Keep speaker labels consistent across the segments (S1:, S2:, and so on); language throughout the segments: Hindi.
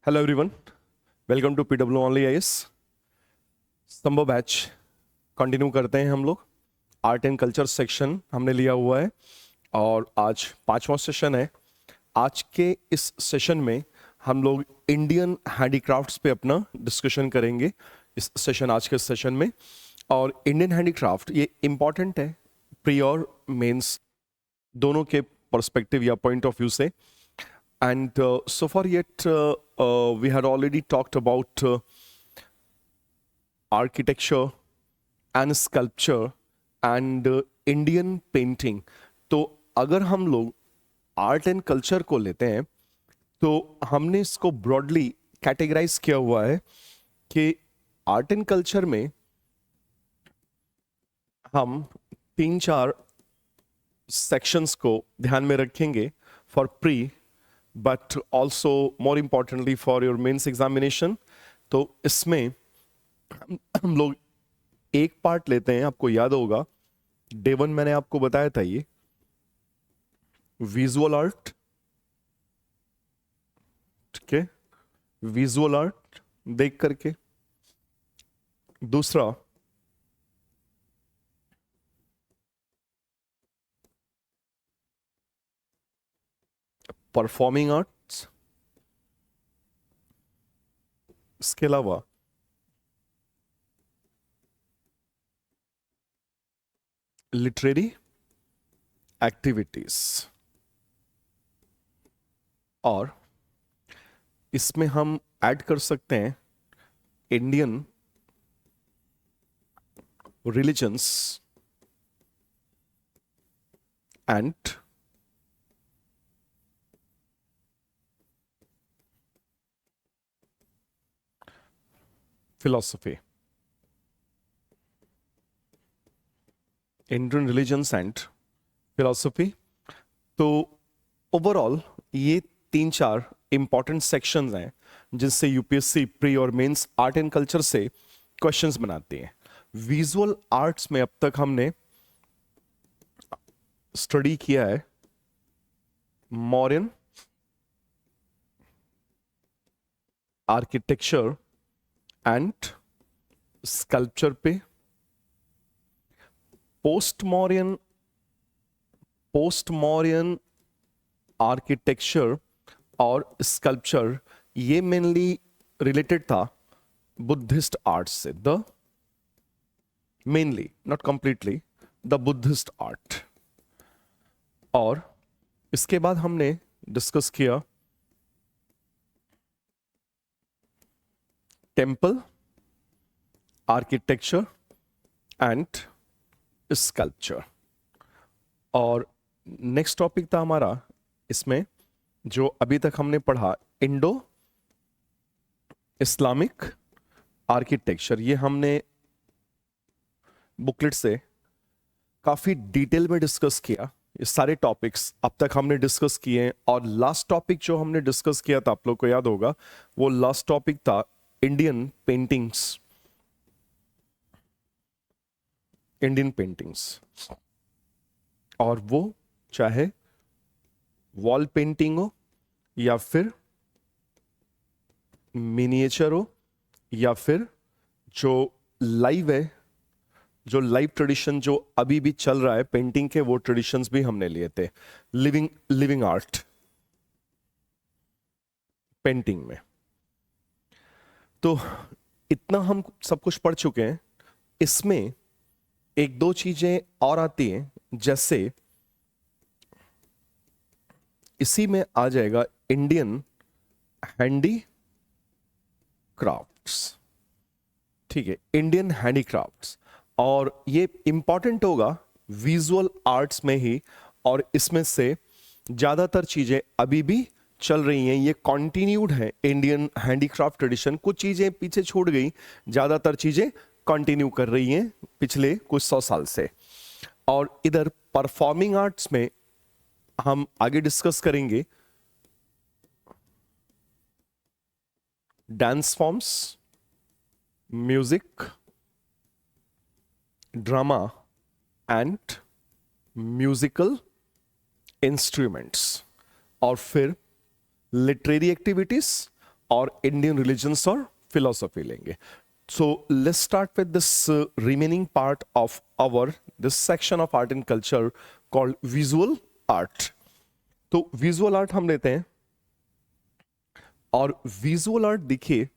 S1: Hello everyone, welcome to PW only IAS स्तंभ बैच। कंटिन्यू करते हैं हम लोग। आर्ट एंड कल्चर सेक्शन हमने लिया हुआ है और आज 5वां सेशन है। आज के इस सेशन में हम लोग इंडियन हैंडीक्राफ्ट्स पे अपना डिस्कशन करेंगे इस सेशन, आज के सेशन में। और इंडियन हैंडीक्राफ्ट ये इम्पॉर्टेंट है प्री और मेंस दोनों के पर्सपेक्टिव या पॉइंट ऑफ व्यू से। And so far yet, we had already talked about architecture and sculpture and Indian painting. तो अगर हम लोग आर्ट एंड कल्चर को लेते हैं तो हमने इसको ब्रॉडली कैटेगराइज किया हुआ है कि आर्ट एंड कल्चर में हम 3-4 सेक्शंस को ध्यान में रखेंगे for pre, but also more importantly for your mains examination. तो इसमें हम लोग एक पार्ट लेते हैं, आपको याद होगा डे 1 मैंने आपको बताया था ये विजुअल आर्ट, ठीक है, विजुअल आर्ट देख करके। दूसरा परफॉर्मिंग आर्ट्स, इसके अलावा लिटरेरी एक्टिविटीज, और इसमें हम ऐड कर सकते हैं Indian religions and philosophy, Indian religions and philosophy। तो ओवरऑल ये 3-4 इंपॉर्टेंट सेक्शंस हैं जिनसे यूपीएससी प्री और मेंस आर्ट एंड कल्चर से क्वेश्चंस बनाते हैं। विजुअल आर्ट्स में अब तक हमने स्टडी किया है मॉडर्न आर्किटेक्चर एंड स्कल्पचर पे, पोस्ट मॉडर्न आर्किटेक्चर और स्कल्पचर ये मेनली रिलेटेड था बुद्धिस्ट आर्ट से, the mainly not completely the Buddhist art. और इसके बाद हमने डिस्कस किया टेम्पल आर्किटेक्चर एंड स्कल्पचर। और नेक्स्ट टॉपिक था हमारा इसमें जो अभी तक हमने पढ़ा इंडो इस्लामिक आर्किटेक्चर। ये हमने बुकलेट से काफी डिटेल में डिस्कस किया। ये सारे टॉपिक्स अब तक हमने डिस्कस किए हैं। और लास्ट टॉपिक जो हमने डिस्कस किया था, आप लोग को याद होगा, वो लास्ट टॉपिक था इंडियन पेंटिंग्स, इंडियन पेंटिंग्स। और वो चाहे वॉल पेंटिंग हो या फिर मिनिएचर हो या फिर जो लाइव है, जो लाइव ट्रेडिशन जो अभी भी चल रहा है पेंटिंग के, वो ट्रेडिशंस भी हमने लिए थे लिविंग आर्ट पेंटिंग में। तो इतना हम सब कुछ पढ़ चुके हैं। इसमें 1-2 चीजें और आती हैं, जैसे इसी में आ जाएगा इंडियन हैंडी क्राफ्ट्स, ठीक है, इंडियन हैंडीक्राफ्ट्स। और ये इंपॉर्टेंट होगा विजुअल आर्ट्स में ही, और इसमें से ज्यादातर चीजें अभी भी चल रही हैं। ये कंटिन्यूड है इंडियन हैंडीक्राफ्ट ट्रेडिशन। कुछ चीजें पीछे छूट गई, ज्यादातर चीजें कंटिन्यू कर रही हैं पिछले कुछ 100 साल से। और इधर परफॉर्मिंग आर्ट्स में हम आगे डिस्कस करेंगे dance forms, music, drama and musical instruments, और फिर लिटरेरी एक्टिविटीज और इंडियन रिलीजन्स और फिलोसॉफी लेंगे. So let's start with this remaining part of this section of art and culture called visual art. तो visual art हम लेते हैं, और visual art देखिए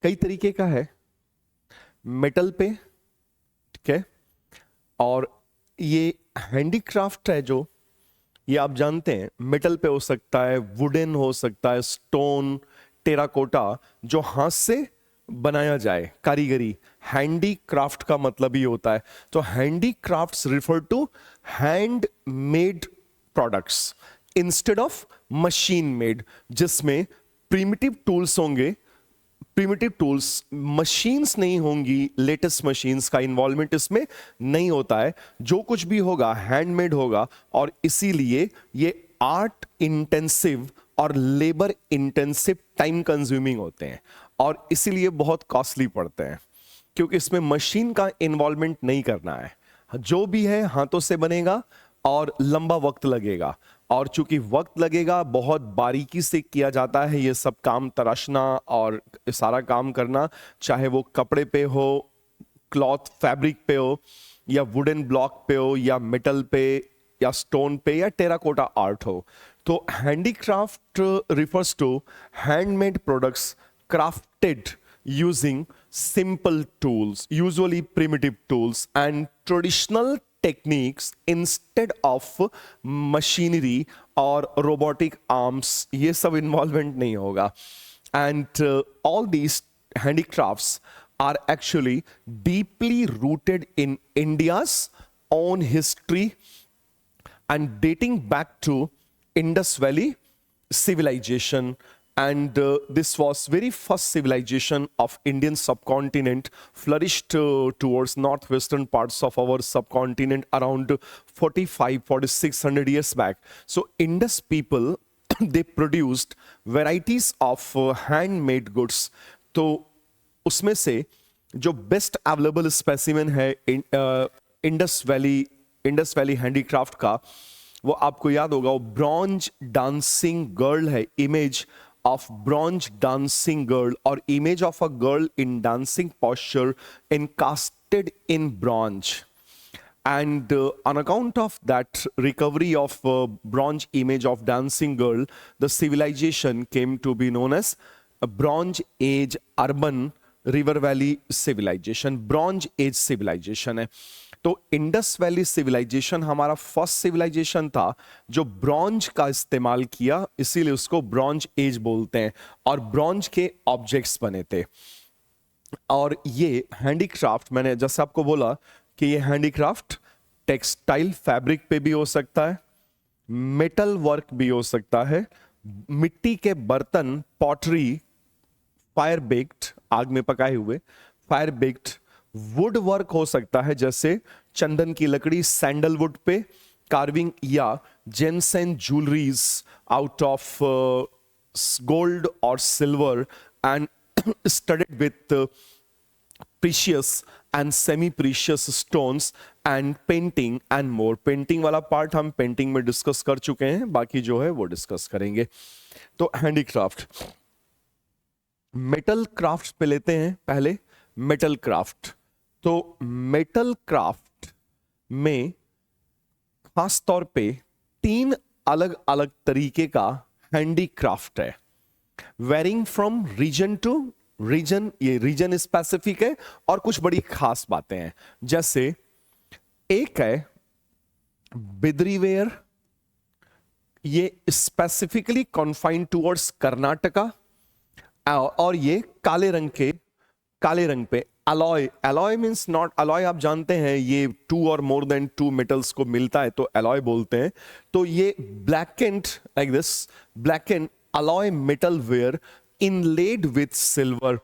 S1: कई तरीके का है. मेटल पे, ठीक है, और ये हैंडीक्राफ्ट है जो, ये आप जानते हैं मेटल पे हो सकता है, वुडन हो सकता है, स्टोन, टेराकोटा, जो हाथ से बनाया जाए, कारीगरी. हैंडीक्राफ्ट का मतलब ही होता है. तो handicrafts refer to hand made products instead of machine made, जिसमें प्रिमिटिव टूल्स होंगे. प्रिमिटिव टूल्स, मशीन्स नहीं होंगी, लेटेस्ट मशीन्स का इन्वॉल्वमेंट इसमें नहीं होता है. जो कुछ भी होगा हैंडमेड होगा, और इसीलिए ये आर्ट इंटेंसिव और लेबर इंटेंसिव, टाइम कंज्यूमिंग होते हैं, और इसीलिए बहुत कॉस्टली पड़ते हैं, क्योंकि इसमें मशीन का इन्वॉल्वमेंट नहीं करना है. जो भी है हाथों से बनेगा और लंबा वक्त लगेगा, और चूंकि वक्त लगेगा, बहुत बारीकी से किया जाता है ये सब काम, तराशना और सारा काम करना, चाहे वो कपड़े पे हो, क्लॉथ फैब्रिक पे हो, या वुडन ब्लॉक पे हो, या मेटल पे, या स्टोन पे, या टेराकोटा आर्ट हो. तो handicraft refers to handmade products crafted using simple tools, usually primitive tools, and traditional techniques instead of machinery or robotic arms. ये सब involvement नहीं होगा. And all these handicrafts are actually deeply rooted in India's own history and dating back to Indus Valley civilization. And this was very first civilization of Indian subcontinent, flourished towards northwestern parts of our subcontinent around 4500-4600 years back. So Indus people they produced varieties of handmade goods. तो उसमें से जो बेस्ट अवेलेबल स्पेसिमेन है इंडस वैली हैंडीक्राफ्ट का, वो आपको याद होगा, वो ब्रॉन्ज डांसिंग गर्ल है. Image of bronze dancing girl, or image of a girl in dancing posture encasted in bronze. And on account of that recovery of bronze image of dancing girl, the civilization came to be known as a Bronze Age urban river valley civilization. Bronze Age civilization है. तो इंडस वैली सिविलाइजेशन हमारा फर्स्ट सिविलाइजेशन था जो ब्रॉन्ज का इस्तेमाल किया, इसीलिए उसको ब्रॉन्ज एज बोलते हैं, और ब्रॉन्ज के ऑब्जेक्ट्स बने थे. और ये हैंडीक्राफ्ट, मैंने जैसे आपको बोला कि ये हैंडीक्राफ्ट टेक्सटाइल फैब्रिक पे भी हो सकता है, मेटल वर्क भी हो सकता है, मिट्टी के बर्तन, पॉटरी, फायर बेक्ड, आग में पकाए हुए, फायर बेक्ड, वुड वर्क हो सकता है, जैसे चंदन की लकड़ी, सैंडलवुड पे कार्विंग, या gemset jewelleries out of gold और silver and studded with precious and semi precious stones, and painting and more. Painting वाला पार्ट हम पेंटिंग में डिस्कस कर चुके हैं, बाकी जो है वो डिस्कस करेंगे. तो हैंडीक्राफ्ट, मेटल क्राफ्ट पे लेते हैं पहले. मेटल क्राफ्ट, तो मेटल क्राफ्ट में खास तौर पे 3 अलग अलग तरीके का हैंडीक्राफ्ट है, varying from region to region. ये रीजन स्पेसिफिक है, और कुछ बड़ी खास बातें हैं. जैसे एक है बिदरी वेयर, ये स्पेसिफिकली कॉन्फाइंड टुवर्ड्स कर्नाटका, और ये काले रंग पे alloy. Alloy means not, alloy आप जानते हैं ये 2 और मोर देन 2 मेटल्स को मिलता है तो अलॉय बोलते हैं. तो ये black and like this, black and alloy metal ware inlaid with silver,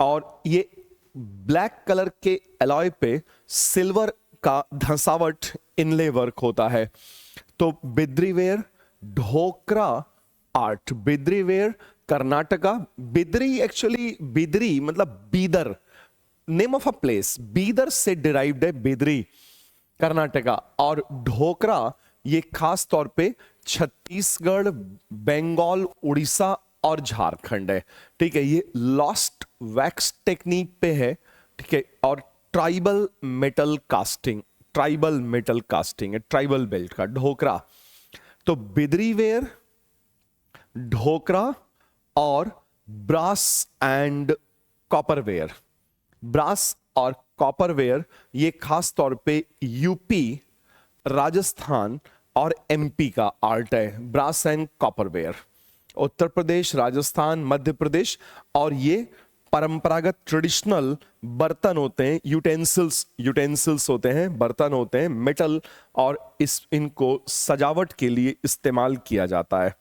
S1: और ये ब्लैक कलर के अलॉय पे सिल्वर का धंसावट इनले वर्क होता है. तो Bidri ware, Dhokra art, Bidri ware Karnataka. Bidri actually, Bidri मतलब Bidar, name of a place, Bidar से डिराइव्ड है बिदरी, कर्नाटका. और ढोकरा ये खास तौर पे छत्तीसगढ़, बंगाल, उड़ीसा और झारखंड है। ठीक है, ये लॉस्ट वैक्स टेक्निक पे है। ठीक है, और tribal metal casting, tribal metal casting है, ट्राइबल बेल्ट का ढोकरा। तो बिदरी वेयर, ढोकरा और ब्रास एंड कॉपरवेयर, ब्रास और कॉपरवेयर ये खास तौर पे यूपी, राजस्थान और एमपी का आर्ट है। ब्रास एंड कॉपरवेयर उत्तर प्रदेश, राजस्थान, मध्य प्रदेश, और ये परंपरागत ट्रेडिशनल बर्तन होते हैं, यूटेंसिल्स होते हैं, बर्तन होते हैं मेटल, और इनको सजावट के लिए इस्तेमाल किया जाता है।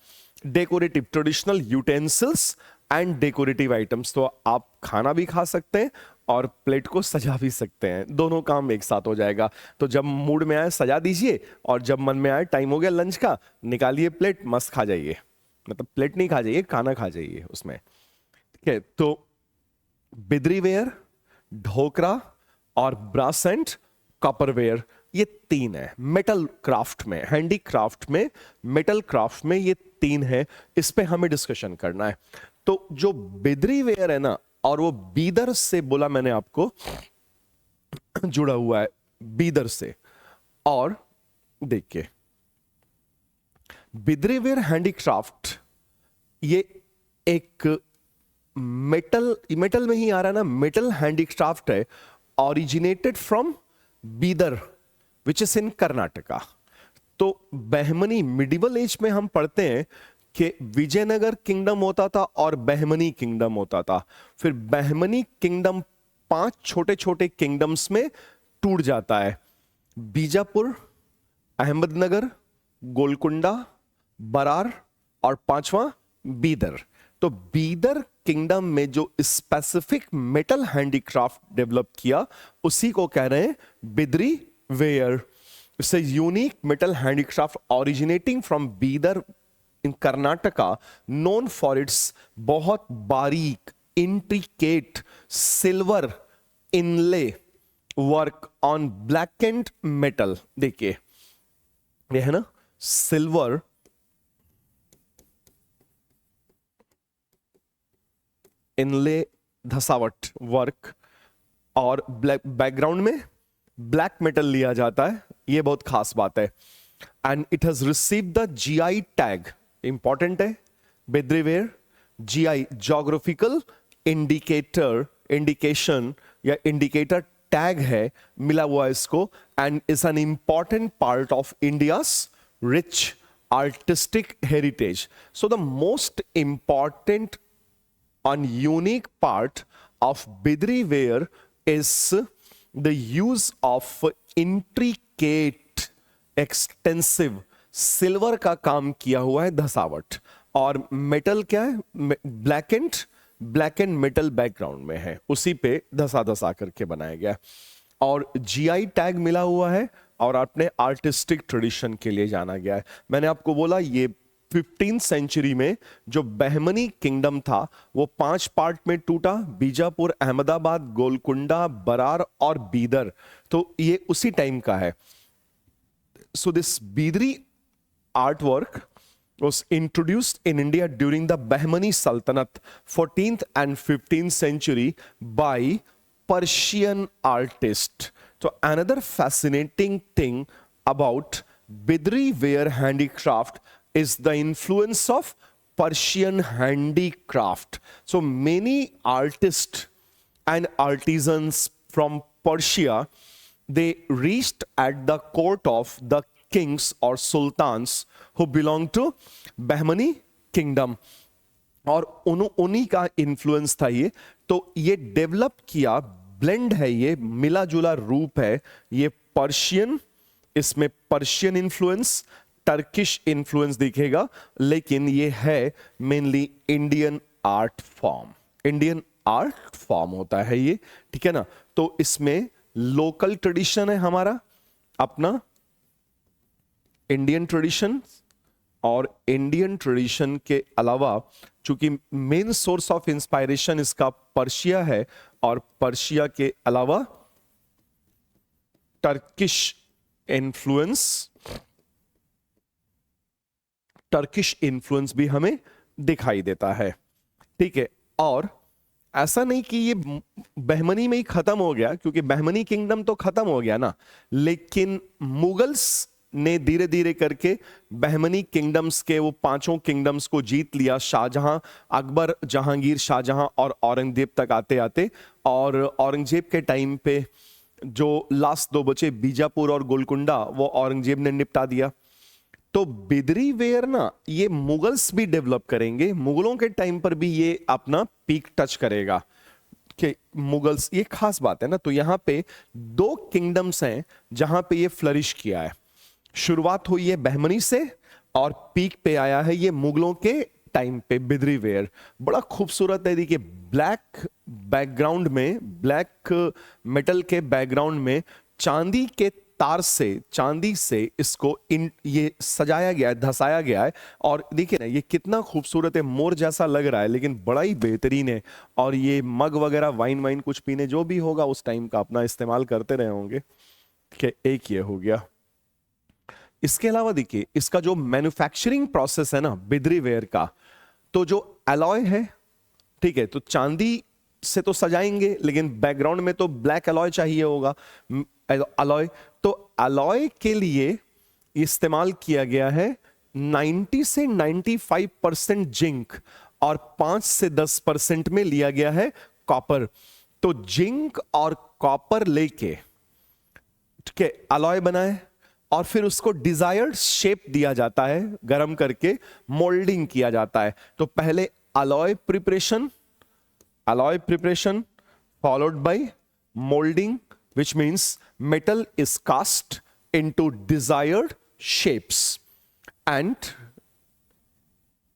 S1: Decorative, traditional utensils and decorative items. तो आप खाना भी खा सकते हैं और प्लेट को सजा भी सकते हैं, दोनों काम एक साथ हो जाएगा। तो जब मूड में आए सजा दीजिए, और जब मन में आए टाइम हो गया लंच का, निकालिए प्लेट, मस्त खा जाइए। मतलब प्लेट नहीं खा जाइए, खाना खा जाइए उसमें। ठीक है, तो बिदरी वेयर, ढोकरा और ब्रास एंड कॉपरवेयर, ये तीन है मेटल क्राफ्ट में, हैंडी क्राफ्ट में, मेटल क्राफ्ट में, ये तीन है। इस पे हमें डिस्कशन करना है। तो जो बिदरी वेयर है ना, और वो बीदर से बोला मैंने आपको, जुड़ा हुआ है बीदर से। और देखिए बिदरी वेयर हैंडीक्राफ्ट, ये एक मेटल में ही आ रहा है ना, मेटल हैंडीक्राफ्ट है, originated from Bidar which is in Karnataka. तो बहमनी, मिडिवल एज में हम पढ़ते हैं कि विजयनगर किंगडम होता था और बहमनी किंगडम होता था। फिर बहमनी किंगडम 5 छोटे छोटे किंगडम्स में टूट जाता है, बीजापुर, अहमदनगर, गोलकुंडा, बरार और 5वां बीदर। तो बीदर किंगडम में जो स्पेसिफिक मेटल हैंडीक्राफ्ट डेवलप किया, उसी को कह रहे हैं Bidri ware. It's a unique metal handicraft originating from Bidar in Karnataka, known for its बहुत बारीक intricate silver inlay work on blackened metal. देखिए ये है ना सिल्वर इनले धसावट वर्क, और ब्लैक बैकग्राउंड में ब्लैक मेटल लिया जाता है, ये बहुत खास बात है। And it has received the GI tag, important है Bidri ware, GI geographical indicator, indication या इंडिकेटर टैग है मिला हुआ इसको, and is an important part of India's rich artistic heritage. So the most important and unique part of Bidri ware is the use of intricate extensive silver का काम किया हुआ है धसावट, और मेटल क्या है ब्लैक एंड मेटल बैकग्राउंड में है, उसी पे धसा धसा करके बनाया गया है। और जीआई टैग मिला हुआ है, और आपने आर्टिस्टिक ट्रेडिशन के लिए जाना गया है। मैंने आपको बोला ये 15th सेंचुरी में जो बहमनी किंगडम था वो 5 पार्ट में टूटा, बीजापुर, अहमदाबाद, गोलकुंडा, बरार और बीदर। तो ये उसी टाइम का है। So this Bidri artwork was introduced in India during the Bahmani Sultanate, 14th and 15th century by Persian artists. So another fascinating thing about Bidri ware handicraft is the influence of Persian handicraft. So many artists and artisans from Persia, they reached at the court of the kings or sultans who belonged to Bahmani kingdom, और उन्हीं का इन्फ्लुएंस था ये। तो ये डेवलप किया, ब्लेंड है, ये मिला जुला रूप है, ये पर्शियन, इसमें पर्शियन इन्फ्लुएंस, टर्किश इन्फ्लुएंस दिखेगा, लेकिन ये है mainly Indian art form, Indian art form होता है ये, ठीक है ना। तो इसमें लोकल ट्रेडिशन है हमारा अपना इंडियन ट्रेडिशन, और इंडियन ट्रेडिशन के अलावा चूंकि मेन सोर्स ऑफ इंस्पायरेशन इसका पर्शिया है, और पर्शिया के अलावा टर्किश इन्फ्लुएंस टर्किश इन्फ्लुएंस भी हमें दिखाई देता है। ठीक है, और ऐसा नहीं कि ये बहमनी में ही खत्म हो गया, क्योंकि बहमनी किंगडम तो खत्म हो गया ना, लेकिन मुगल्स ने धीरे धीरे करके बहमनी किंगडम्स के वो पांचों किंगडम्स को जीत लिया। शाहजहां, अकबर, जहांगीर, शाहजहां और औरंगजेब तक आते आते, और औरंगजेब के टाइम पे जो लास्ट दो बचे बीजापुर और गोलकुंडा, वो औरंगजेब ने निपटा दिया। तो बिदरी वेयर ना, ये मुगल्स भी डेवलप करेंगे, मुगलों के टाइम पर भी ये अपना पीक टच करेगा कि मुगल्स, ये खास बात है ना। तो यहां पे दो किंगडम्स हैं जहां पे ये फ्लरिश किया है। शुरुआत हुई है बहमनी से और पीक पे आया है ये मुगलों के टाइम पे बिदरी वेयर। बड़ा खूबसूरत है, देखिए ब्लैक बैकग्राउंड में, ब्लैक मेटल के बैकग्राउंड में चांदी के तार से, चांदी से इसको ये सजाया गया है, धसाया गया है। और देखिए ना ये कितना खूबसूरत है, मोर जैसा लग रहा है लेकिन बड़ा ही बेहतरीन है। और ये मग वगैरह, वाइन वाइन कुछ पीने जो भी होगा उस टाइम का अपना इस्तेमाल करते रहे होंगे। कि एक ये हो गया। इसके अलावा देखिए इसका जो मैन्युफैक्चरिंग प्रोसेस है ना बिदरी वेयर का, तो जो अलॉय है, ठीक है, तो चांदी से तो सजाएंगे लेकिन बैकग्राउंड में तो ब्लैक अलॉय चाहिए होगा, अलॉय। तो अलॉय के लिए इस्तेमाल किया गया है 90 से 95% जिंक और 5 से 10% में लिया गया है कॉपर। तो जिंक और कॉपर लेके, ठीक है, अलॉय बनाए और फिर उसको डिजायर्ड शेप दिया जाता है, गर्म करके मोल्डिंग किया जाता है। तो पहले alloy preparation followed by moulding, which means metal is cast into desired shapes and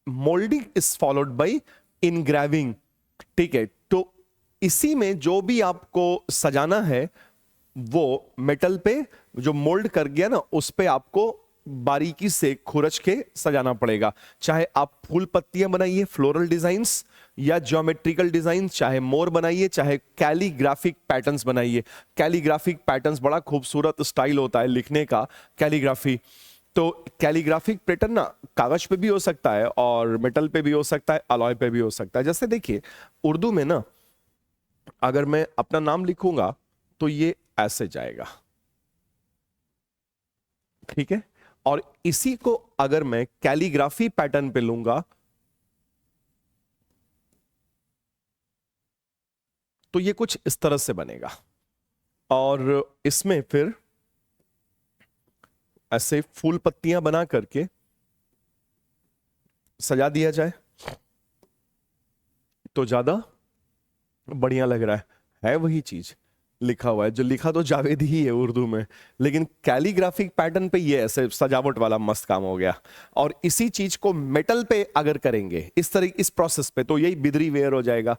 S1: molding is followed by engraving। ठीक है, तो इसी में जो भी आपको सजाना है वो मेटल पे जो मोल्ड कर गया ना, उस पे आपको बारीकी से खुरच के सजाना पड़ेगा। चाहे आप फूल पत्तियां बनाइए, फ्लोरल डिजाइंस, या ज्योमेट्रिकल डिजाइन, चाहे मोर बनाइए, चाहे कैलीग्राफिक पैटर्न्स बनाइए। कैलीग्राफिक पैटर्न्स बड़ा खूबसूरत स्टाइल होता है लिखने का, कैलीग्राफी। तो कैलीग्राफिक पैटर्न ना कागज पे भी हो सकता है और मेटल पे भी हो सकता है, अलॉय पे भी हो सकता है। जैसे देखिए उर्दू में ना अगर मैं अपना नाम लिखूंगा तो ये ऐसे जाएगा, ठीक है, और इसी को अगर मैं कैलीग्राफी पैटर्न पे लूंगा तो ये कुछ इस तरह से बनेगा। और इसमें फिर ऐसे फूल पत्तियां बना करके सजा दिया जाए तो ज्यादा बढ़िया लग रहा है वही चीज लिखा हुआ है, जो लिखा तो जावेद ही है उर्दू में, लेकिन कैलीग्राफिक पैटर्न पे ये ऐसे सजावट वाला मस्त काम हो गया। और इसी चीज को मेटल पे अगर करेंगे इस तरह, इस प्रोसेस पे, तो यही बिदरी वेयर हो जाएगा।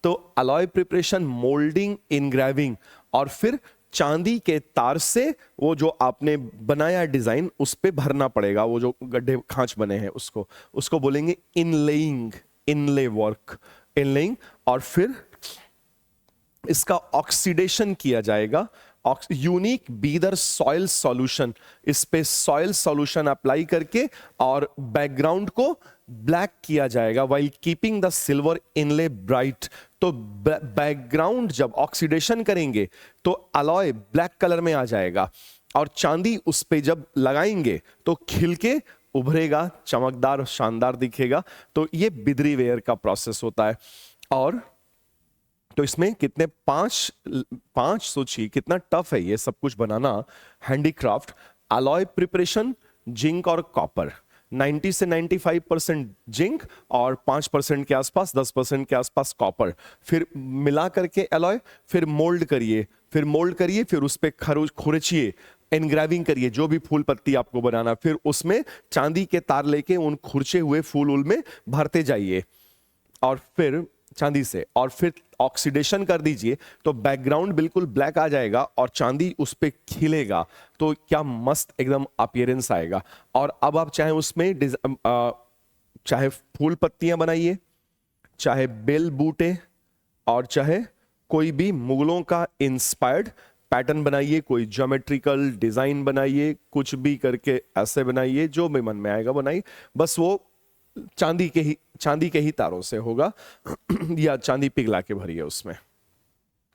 S1: तो अलॉय प्रिपरेशन, मोल्डिंग, इनग्रेविंग, और फिर चांदी के तार से वो जो आपने बनाया डिजाइन उस पे भरना पड़ेगा, वो जो गड्ढे खांच बने हैं उसको बोलेंगे इनलेइंग, इनले वर्क, इनलेइंग। और फिर इसका ऑक्सीडेशन किया जाएगा, यूनिक बीदर सॉइल सॉल्यूशन, इस पे सॉइल सॉल्यूशन अप्लाई करके और बैकग्राउंड को ब्लैक किया जाएगा while keeping the silver inlay bright. तो बैकग्राउंड जब ऑक्सीडेशन करेंगे तो अलॉय ब्लैक कलर में आ जाएगा और चांदी उस पे जब लगाएंगे तो खिल के उभरेगा, चमकदार शानदार दिखेगा। तो ये बिदरी वेयर का प्रोसेस होता है। और तो इसमें कितने पांच सोचिए कितना टफ है ये सब कुछ बनाना, हैंडीक्राफ्ट। अलॉय प्रिपरेशन, जिंक और कॉपर, 90 से 95% जिंक और 5% के आसपास, 10% के आसपास कॉपर, फिर मिला करके अलॉय, फिर मोल्ड करिए, फिर उस पर खुरचिए, एनग्राविंग करिए, जो भी फूल पत्ती आपको बनाना, फिर उसमें चांदी के तार लेके उन खुरचे हुए फूल उल में भरते जाइए और फिर चांदी से, और फिर ऑक्सीडेशन कर दीजिए तो बैकग्राउंड बिल्कुल ब्लैक आ जाएगा और चांदी उस पे खिलेगा। तो क्या मस्त एकदम अपीयरेंस आएगा। और अब आप चाहे उसमें चाहे फूल पत्तियां बनाइए, चाहे बेल बूटे, और चाहे कोई भी मुगलों का इंस्पायर्ड पैटर्न बनाइए, कोई ज्योमेट्रिकल डिजाइन बनाइए, कुछ भी करके ऐसे बनाइए, जो भी मन में आएगा बनाइए, बस वो चांदी के ही तारों से होगा या चांदी पिघला के भरिए उसमें।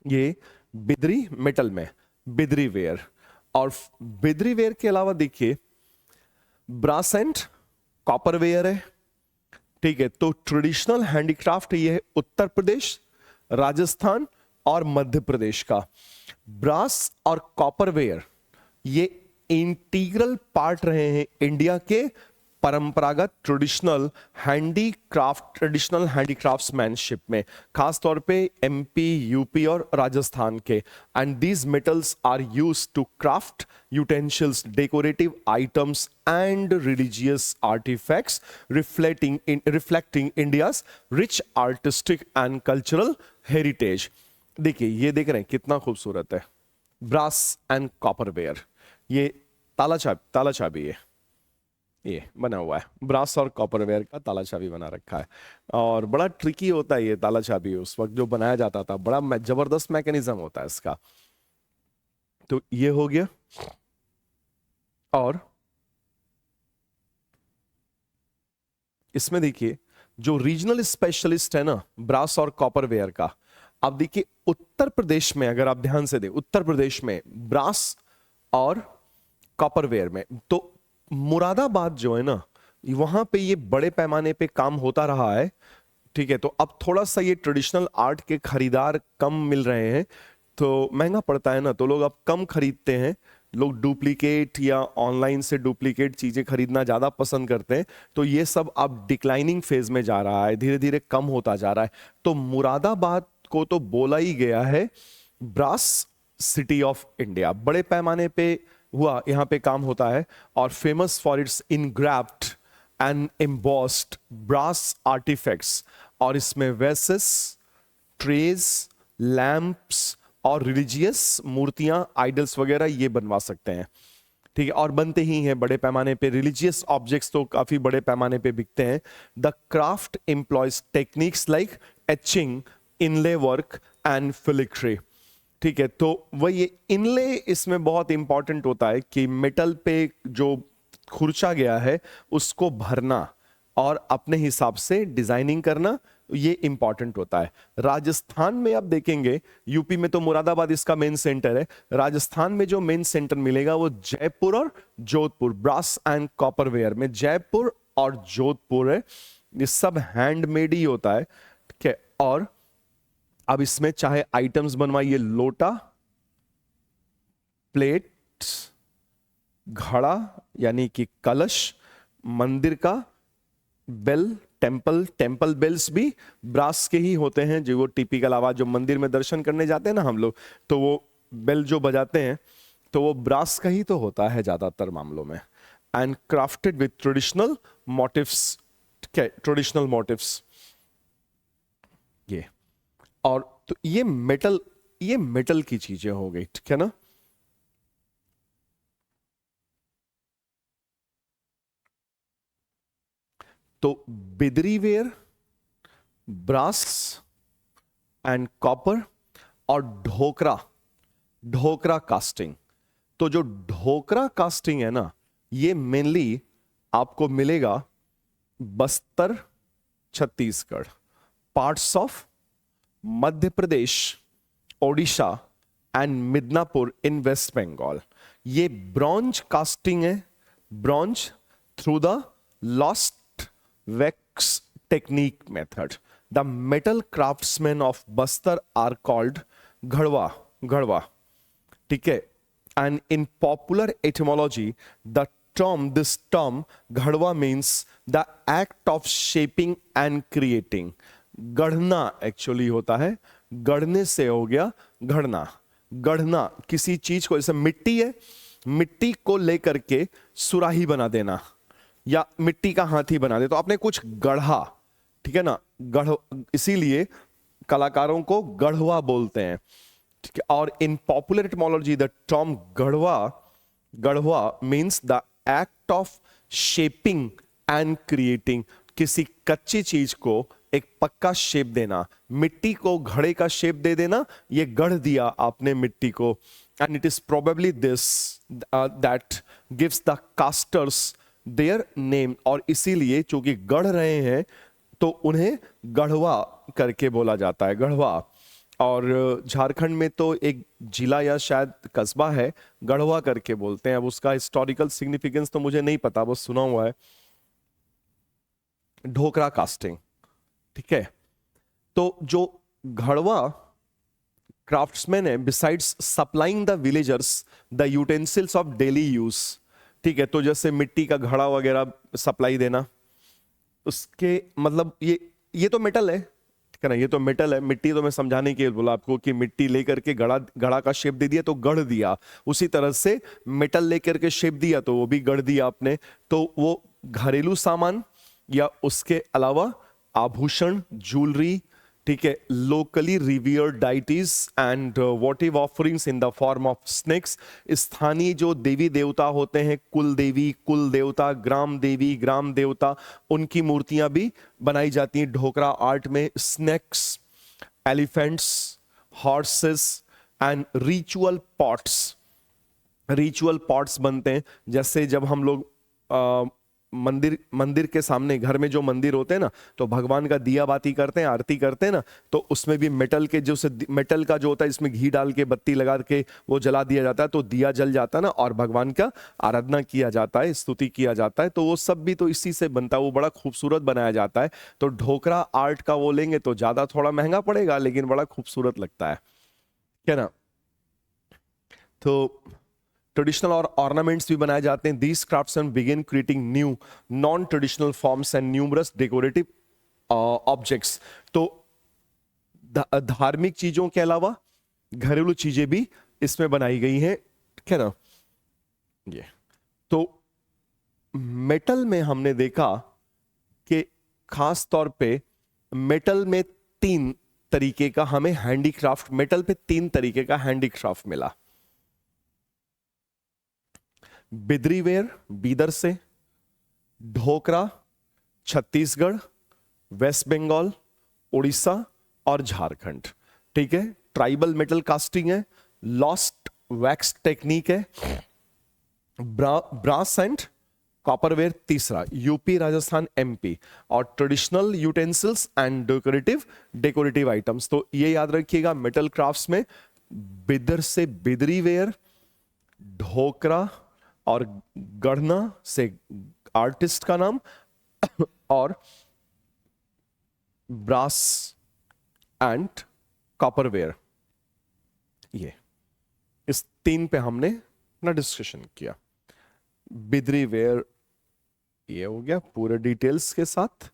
S1: ये बिदरी मेटल में बिदरी वेयर। और बिदरी वेयर के अलावा देखिए ब्रास एंड कॉपर वेयर है, ठीक है। तो ट्रेडिशनल हैंडीक्राफ्ट ये है उत्तर प्रदेश, राजस्थान और मध्य प्रदेश का। ब्रास और कॉपर वेयर ये इंटीग्रल पार्ट रहे हैं इंडिया के परंपरागत ट्रेडिशनल हैंडीक्राफ्ट्समैनशिप में, खास तौर पे एमपी, यूपी और राजस्थान के। And these metals are used to craft utensils, decorative items and religious artifacts, reflecting India's rich artistic and cultural heritage. देखिए ये देख रहे हैं कितना खूबसूरत है, ब्रास एंड कॉपर वेयर। ये ताला चाबी है, ये बना हुआ है, ब्रास और कॉपर वेयर का ताला चाबी बना रखा है। और बड़ा ट्रिकी होता है ये ताला चाबी, उस वक्त जो बनाया जाता था, बड़ा जबरदस्त मैकेनिज्म होता है इसका। तो ये हो गया। और इसमें देखिए जो रीजनल स्पेशलिस्ट है ना ब्रास और कॉपर वेयर का, अब देखिए उत्तर प्रदेश में, अगर आप ध्यान से दें, उत्तर प्रदेश में ब्रास और कॉपर वेयर में, तो मुरादाबाद जो है ना, वहां पे ये बड़े पैमाने पे काम होता रहा है, ठीक है। तो अब थोड़ा सा ये ट्रेडिशनल आर्ट के खरीदार कम मिल रहे हैं, तो महंगा पड़ता है ना, तो लोग अब कम खरीदते हैं, लोग डुप्लीकेट या ऑनलाइन से डुप्लीकेट चीजें खरीदना ज्यादा पसंद करते हैं। तो ये सब अब डिक्लाइनिंग फेज में जा रहा है, धीरे धीरे कम होता जा रहा है। तो मुरादाबाद को तो बोला ही गया है ब्रास सिटी ऑफ इंडिया, बड़े पैमाने पे हुआ यहाँ पे काम होता है। और famous for its engraved and embossed brass artefacts, और इसमें वेसेस, ट्रेज, लैंप्स और रिलीजियस मूर्तियां, आइडल्स वगैरह ये बनवा सकते हैं, ठीक है। और बनते ही हैं बड़े पैमाने पे, रिलीजियस ऑब्जेक्ट्स तो काफी बड़े पैमाने पे बिकते हैं। The craft employees techniques like etching, inlay work and filigree, ठीक है। तो वही इनले इसमें बहुत इंपॉर्टेंट होता है कि मेटल पे जो खुरचा गया है उसको भरना और अपने हिसाब से डिजाइनिंग करना, ये इंपॉर्टेंट होता है। राजस्थान में आप देखेंगे, यूपी में तो मुरादाबाद इसका मेन सेंटर है, राजस्थान में जो मेन सेंटर मिलेगा वो जयपुर और Jodhpur, brass and copper ware में जयपुर और जोधपुर है। ये सब हैंडमेड ही होता है, ठीक है। और अब इसमें चाहे आइटम्स बनवाइए, लोटा, प्लेट, घड़ा यानी कि कलश, मंदिर का बेल, टेम्पल बेल्स भी ब्रास के ही होते हैं, जो वो टिपिकल आवाज जो मंदिर में दर्शन करने जाते हैं ना हम लोग, तो वो बेल जो बजाते हैं तो वो ब्रास का ही तो होता है ज्यादातर मामलों में। And crafted with traditional motifs, traditional motifs ये। और तो ये मेटल की चीजें हो गई, ठीक है ना। तो Bidri ware, brass and copper और ढोकरा कास्टिंग। तो जो ढोकरा कास्टिंग है ना, ये मेनली आपको मिलेगा Bastar, Chhattisgarh, parts of Madhya Pradesh, Odisha and Midnapore in West Bengal. ये ब्रॉन्ज कास्टिंग है, bronze through the lost wax technique method. The metal craftsman of Bastar are called Gadhwa, ठीक है। And in popular etymology this term Gadhwa means the act of shaping and creating। गढ़ना एक्चुअली होता है, गढ़ने से हो गया गढ़ना किसी चीज को, जैसे मिट्टी है, मिट्टी को लेकर के सुराही बना देना या मिट्टी का हाथी बना दे, तो आपने कुछ गढ़ा, ठीक है ना, इसीलिए कलाकारों को गढ़वा बोलते हैं, ठीक है। और in popular etymology the term Gadhwa means the act of shaping and creating. किसी कच्ची चीज को एक पक्का शेप देना, मिट्टी को घड़े का शेप दे देना, ये गढ़ दिया आपने मिट्टी को। And it is probably this that gives the casters their name, और इसीलिए चूंकि गढ़ रहे हैं तो उन्हें गढ़वा करके बोला जाता है, गढ़वा। और झारखंड में तो एक जिला या शायद कस्बा है, गढ़वा करके बोलते हैं। अब उसका हिस्टोरिकल सिग्निफिकेंस तो मुझे नहीं पता, बस सुना हुआ है। ढोकरा कास्टिंग, ठीक है। तो जो घड़वा क्राफ्ट्समैन है, besides supplying the villagers the utensils of daily use, ठीक है, तो जैसे मिट्टी का घड़ा वगैरह सप्लाई देना, उसके मतलब ये तो मेटल है, ठीक है ना, ये तो मेटल है। मिट्टी तो मैं समझाने के लिए बोला आपको कि मिट्टी लेकर के घड़ा का शेप दे दिया तो गढ़ दिया, उसी तरह से मेटल लेकर के शेप दिया तो वो भी गढ़ दिया आपने। तो वो घरेलू सामान या उसके अलावा आभूषण, ज्वेलरी, ठीक है, locally revered deities and वोटिव offerings in the form of snakes, स्थानीय जो देवी देवता होते हैं, कुल देवी, कुल देवता, ग्राम देवी, ग्राम देवता, उनकी मूर्तियां भी बनाई जाती हैं ढोकरा आर्ट में। Snakes, elephants, horses and ritual pots बनते हैं। जैसे जब हम लोग मंदिर के सामने, घर में जो मंदिर होते हैं ना, तो भगवान का दिया बाती करते हैं, आरती करते हैं ना, तो उसमें भी मेटल के मेटल का जो होता है, इसमें घी डाल के बत्ती लगा के वो जला दिया जाता है, तो दिया जल जाता है ना, और भगवान का आराधना किया जाता है, स्तुति किया जाता है। तो वो सब भी तो इसी से बनता है, वो बड़ा खूबसूरत बनाया जाता है। तो ढोकरा आर्ट का वो लेंगे तो ज्यादा थोड़ा महंगा पड़ेगा, लेकिन बड़ा खूबसूरत लगता है, क्या ना। तो ट्रेडिशनल और ऑर्नामेंट्स भी बनाए जाते हैं। These craftsman begin creating new non traditional forms and numerous decorative objects. तो धार्मिक चीजों के अलावा घरेलू चीजें भी इसमें बनाई गई हैं, ठीक है ना। ये तो मेटल में हमने देखा कि खास तौर पे मेटल में 3 तरीके का हमें हैंडीक्राफ्ट, मेटल पे 3 तरीके का हैंडीक्राफ्ट मिला। बिद्रीवेयर बीदर से, ढोकरा छत्तीसगढ़, वेस्ट बंगाल, उड़ीसा और झारखंड, ठीक है। ट्राइबल मेटल कास्टिंग है, लॉस्ट वैक्स टेक्निक है, ब्रास एंड कॉपरवेयर तीसरा, यूपी, राजस्थान, एमपी, और traditional utensils and decorative items. तो ये याद रखिएगा, मेटल क्राफ्ट्स में बिदर से बिदरीवेयर, ढोकरा और गढ़ना से आर्टिस्ट का नाम, और ब्रास एंड कॉपरवेयर, ये इस 3 पे हमने ना डिस्कशन किया। बिद्रीवेयर ये हो गया पूरे डिटेल्स के साथ।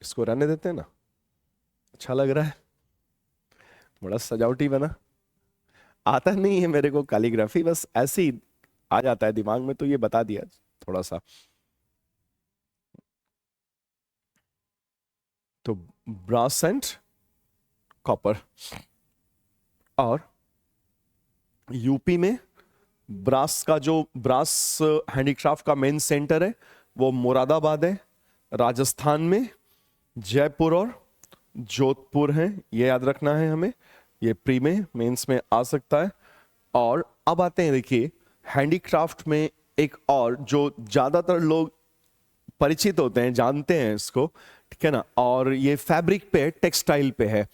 S1: इसको रहने देते हैं ना, अच्छा लग रहा है, बड़ा सजावटी बना। आता नहीं है मेरे को कैलीग्राफी, बस ऐसे ही आ जाता है दिमाग में, तो ये बता दिया थोड़ा सा। तो ब्रास एंड कॉपर, और यूपी में ब्रास हैंडीक्राफ्ट का मेन सेंटर है वो मुरादाबाद है। राजस्थान में जयपुर और जोधपुर है, ये याद रखना है हमें, ये प्री में मेंस में आ सकता है। और अब आते हैं, देखिए हैंडीक्राफ्ट में एक और जो ज्यादातर लोग परिचित होते हैं, जानते हैं इसको, ठीक है ना, और ये फैब्रिक पे है, टेक्सटाइल पे है।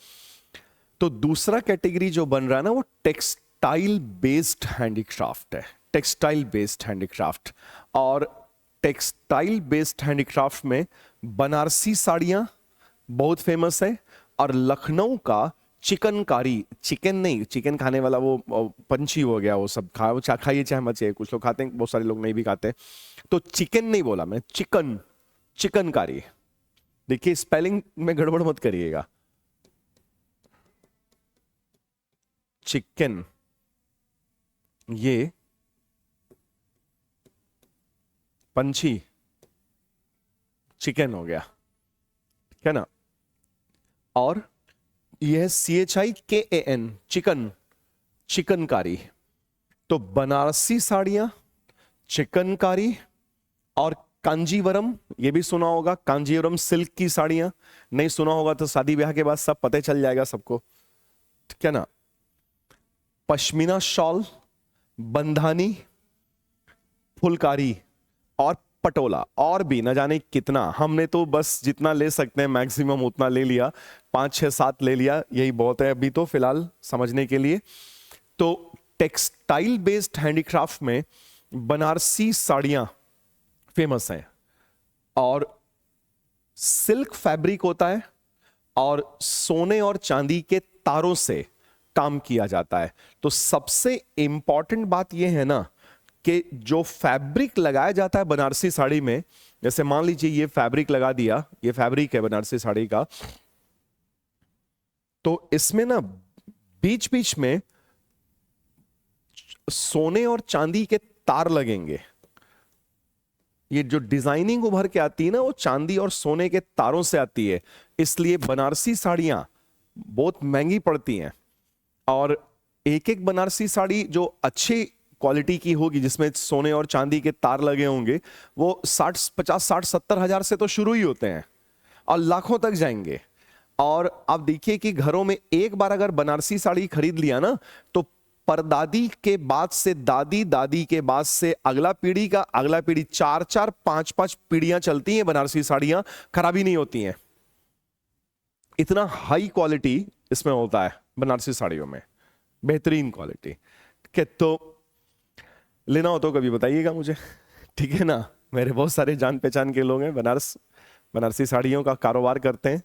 S1: तो दूसरा कैटेगरी जो बन रहा है ना, वो टेक्सटाइल बेस्ड हैंडीक्राफ्ट है, टेक्सटाइल बेस्ड हैंडीक्राफ्ट। और टेक्सटाइल बेस्ड हैंडीक्राफ्ट में बनारसी साड़ियां बहुत फेमस है, और लखनऊ का चिकनकारी, चिकन नहीं, चिकन खाने वाला वो पंछी हो गया, वो सब खाइए चाहे मत चाहिए, कुछ लोग खाते हैं, बहुत सारे लोग नहीं भी खाते। तो चिकन नहीं बोला मैं, चिकनकारी। देखिए स्पेलिंग में गड़बड़ मत करिएगा, चिकन, ये पंछी, चिकन हो गया, ठीक है ना। और यह है CHIKAN, चिकनकारी। तो बनारसी साड़ियां, चिकनकारी और कांजीवरम, ये भी सुना होगा, कांजीवरम सिल्क की साड़ियां। नहीं सुना होगा तो शादी ब्याह के बाद सब पता चल जाएगा सबको, क्या ना। पश्मीना शॉल, बंधानी, फुलकारी और पटोला, और भी न जाने कितना। हमने तो बस जितना ले सकते हैं मैक्सिमम उतना ले लिया, 5 6 7 ले लिया, यही बहुत है अभी तो फिलहाल समझने के लिए। तो टेक्सटाइल बेस्ड हैंडीक्राफ्ट में बनारसी साड़ियां फेमस हैं, और सिल्क फैब्रिक होता है और सोने और चांदी के तारों से काम किया जाता है। तो सबसे इंपॉर्टेंट बात यह है ना कि जो फैब्रिक लगाया जाता है बनारसी साड़ी में, जैसे मान लीजिए ये फैब्रिक लगा दिया, ये फैब्रिक है बनारसी साड़ी का, तो इसमें ना बीच बीच में सोने और चांदी के तार लगेंगे। ये जो डिजाइनिंग उभर के आती है ना, वो चांदी और सोने के तारों से आती है, इसलिए बनारसी साड़ियां बहुत महंगी पड़ती हैं। और एक एक बनारसी साड़ी जो अच्छी क्वालिटी की होगी, जिसमें सोने और चांदी के तार लगे होंगे, वो 50 60 70 हजार से तो शुरू ही होते हैं और लाखों तक जाएंगे। और आप देखिए कि घरों में एक बार अगर बनारसी साड़ी खरीद लिया ना, तो परदादी के बाद से दादी, दादी के बाद से अगला पीढ़ी का अगला पीढ़ी, 4 4 5 5 पीढ़ियां चलती हैं बनारसी साड़ियां, खराबी नहीं होती हैं। इतना हाई क्वालिटी इसमें होता है बनारसी साड़ियों में, बेहतरीन क्वालिटी के। तो लेना हो तो कभी बताइएगा मुझे, ठीक है ना। मेरे बहुत सारे जान पहचान के लोग हैं बनारसी साड़ियों का कारोबार करते हैं।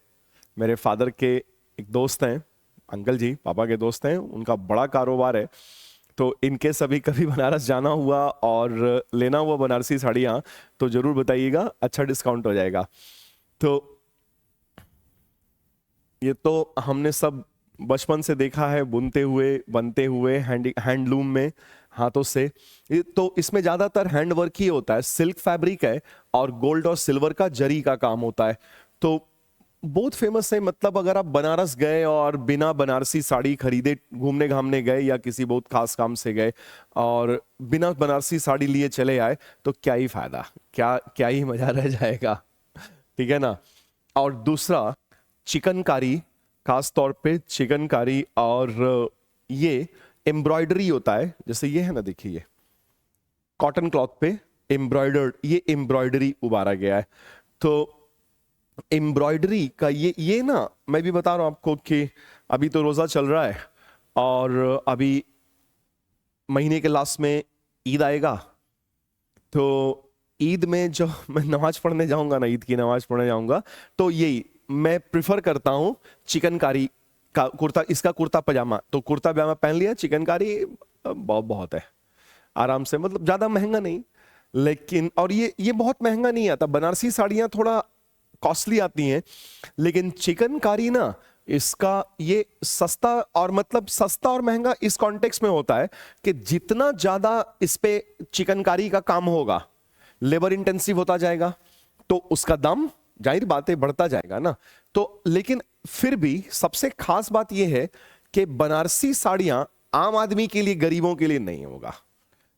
S1: मेरे फादर के एक दोस्त हैं, अंकल जी पापा के दोस्त हैं, उनका बड़ा कारोबार है। तो इनके सभी कभी बनारस जाना हुआ और लेना हुआ बनारसी साड़ियाँ तो जरूर बताइएगा, अच्छा डिस्काउंट हो जाएगा। तो ये तो हमने सब बचपन से देखा है, बुनते हुए बनते हुए हैंडलूम में हाथों से। तो इसमें ज्यादातर हैंड वर्क ही होता है, सिल्क फैब्रिक है और गोल्ड और सिल्वर का जरी का काम होता है। तो बहुत फेमस है। मतलब अगर आप बनारस गए और बिना बनारसी साड़ी खरीदे घूमने घामने गए या किसी बहुत खास काम से गए और बिना बनारसी साड़ी लिए चले आए, तो क्या ही फायदा, क्या ही मजा रह जाएगा, ठीक है ना। और दूसरा चिकनकारी, खास तौर पे चिकनकारी, और ये एम्ब्रॉयडरी होता है। जैसे ये है ना, देखिए ये कॉटन क्लॉथ पे एम्ब्रॉयडर्ड, ये एम्ब्रॉयडरी उबारा गया है। तो एम्ब्रॉयडरी का ये ना, मैं भी बता रहा हूं आपको कि अभी तो रोजा चल रहा है और अभी महीने के लास्ट में ईद आएगा। तो ईद में जो मैं नमाज पढ़ने जाऊंगा ना, ईद की नमाज पढ़ने जाऊंगा, तो यही मैं प्रिफर करता हूं चिकनकारी का कुर्ता, इसका कुर्ता पजामा। तो कुर्ता पजामा पहन लिया, चिकनकारी बहुत है, आराम से, मतलब ज्यादा महंगा नहीं। लेकिन और ये बहुत महंगा नहीं आता। बनारसी साड़ियां थोड़ा कॉस्टली आती हैं, लेकिन चिकनकारी ना, इसका ये सस्ता, और मतलब सस्ता और महंगा इस कॉन्टेक्स्ट में होता है कि जितना ज्यादा इस पे चिकनकारी का काम होगा, लेबर इंटेंसिव होता जाएगा, तो उसका दाम जाहिर बात है बढ़ता जाएगा ना। तो लेकिन फिर भी सबसे खास बात यह है कि बनारसी साड़ियां आम आदमी के लिए, गरीबों के लिए नहीं होगा,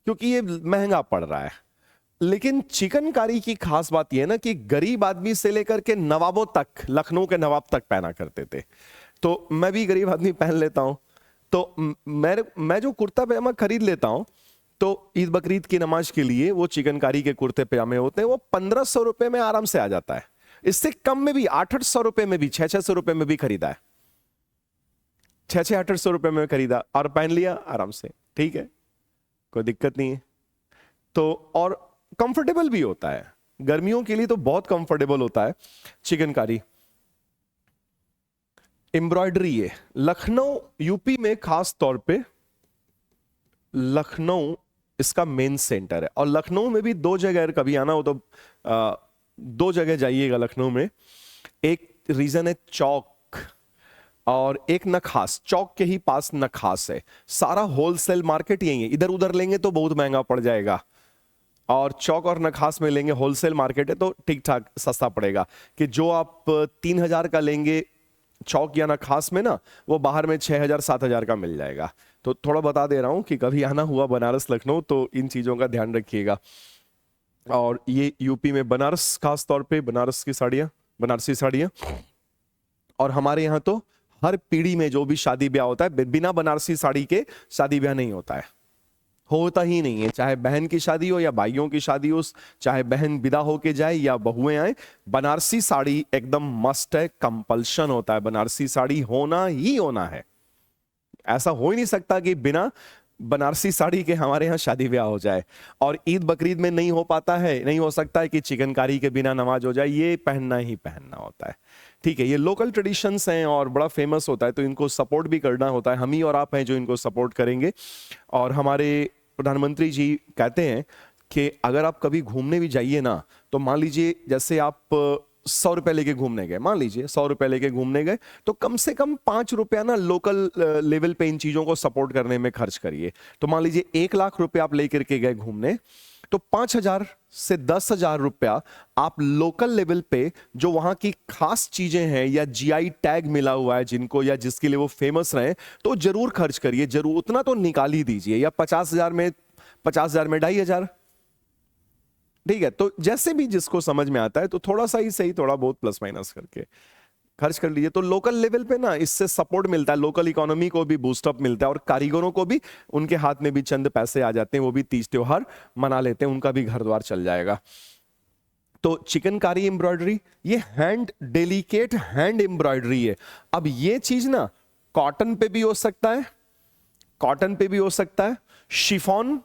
S1: क्योंकि ये महंगा पड़ रहा है। लेकिन चिकनकारी की खास बात यह है ना कि गरीब आदमी से लेकर के नवाबों तक, लखनऊ के नवाब तक पहना करते थे। तो मैं भी गरीब आदमी पहन लेता हूं। तो मैं जो कुर्ता पजामा खरीद लेता हूं, तो ईद बकरीद की नमाज के लिए वो चिकनकारी के कुर्ते पजामे होते हैं, वो 1500 रुपए में आराम से आ जाता है। इससे कम में भी 800 रुपए में भी, 600 रुपए में भी खरीदा है, 800 रुपए में खरीदा और पहन लिया आराम से, ठीक है, कोई दिक्कत नहीं है। तो और कंफर्टेबल भी होता है, गर्मियों के लिए तो बहुत कंफर्टेबल होता है चिकनकारी। एम्ब्रॉयडरी है लखनऊ यूपी में, खास तौर पे लखनऊ इसका मेन सेंटर है। और लखनऊ में भी 2 जगह, कभी आना हो तो 2 जगह जाइएगा लखनऊ में। एक रीजन है चौक और एक नखास। चौक के ही पास नखास है, सारा होलसेल मार्केट यही है। इधर उधर लेंगे तो बहुत महंगा पड़ जाएगा, और चौक और नखास में लेंगे, होलसेल मार्केट है, तो ठीक ठाक सस्ता पड़ेगा। कि जो आप 3000 का लेंगे चौक या नखास में ना, वो बाहर में 6000 7000 का मिल जाएगा। तो थोड़ा बता दे रहा हूँ कि कभी आना हुआ बनारस लखनऊ तो इन चीज़ों का ध्यान रखिएगा। और ये यूपी में बनारस, खास तौर पे बनारस की साड़ियाँ, बनारसी साड़ियाँ। और हमारे यहाँ तो हर पीढ़ी में जो भी शादी ब्याह होता है, बिना बनारसी साड़ी के शादी ब्याह नहीं होता है, होता ही नहीं है। चाहे बहन की शादी हो या भाइयों की शादी हो, चाहे बहन विदा होके जाए या बहुएं आए, बनारसी साड़ी एकदम मस्ट है, कंपल्शन होता है, बनारसी साड़ी होना ही होना है। ऐसा हो ही नहीं सकता कि बिना बनारसी साड़ी के हमारे यहाँ शादी ब्याह हो जाए। और ईद बकरीद में नहीं हो पाता है, नहीं हो सकता है कि चिकनकारी के बिना नमाज हो जाए, ये पहनना ही पहनना होता है। ठीक है, ये लोकल ट्रेडिशंस हैं और बड़ा फेमस होता है, तो इनको सपोर्ट भी करना होता है। हम ही और आप हैं जो इनको सपोर्ट करेंगे। और हमारे प्रधानमंत्री जी कहते हैं कि अगर आप कभी घूमने भी जाइए ना, तो मान लीजिए जैसे आप 100 रुपए लेके घूमने गए, मान लीजिए 100 रुपए लेके घूमने गए, तो कम से कम 5 रुपया ना लोकल लेवल पे इन चीजों को सपोर्ट करने में खर्च करिए। तो मान लीजिए 1 लाख रुपए आप लेकर के गए घूमने, तो 5,000 से 10,000 रुपया आप लोकल लेवल पे जो वहां की खास चीजें हैं या जीआई टैग मिला हुआ है जिनको, या जिसके लिए वो फेमस रहे, तो जरूर खर्च करिए, जरूर उतना तो निकाल ही दीजिए। या 50,000 में 2,500, ठीक है। तो जैसे भी जिसको समझ में आता है, तो थोड़ा सा ही सही, थोड़ा बहुत प्लस माइनस करके खर्च कर लीजिए। तो लोकल लेवल पे ना इससे सपोर्ट मिलता है, लोकल इकोनॉमी को भी बूस्टअप मिलता है, और कारीगरों को भी उनके हाथ में भी चंद पैसे आ जाते हैं, वो भी तीज त्योहार मना लेते हैं, उनका भी घर द्वार चल जाएगा। तो चिकनकारी एम्ब्रॉयडरी, ये डेलिकेट हैंड एम्ब्रॉयडरी है। अब ये चीज ना कॉटन पे भी हो सकता है, कॉटन पे भी हो सकता है, शिफॉन,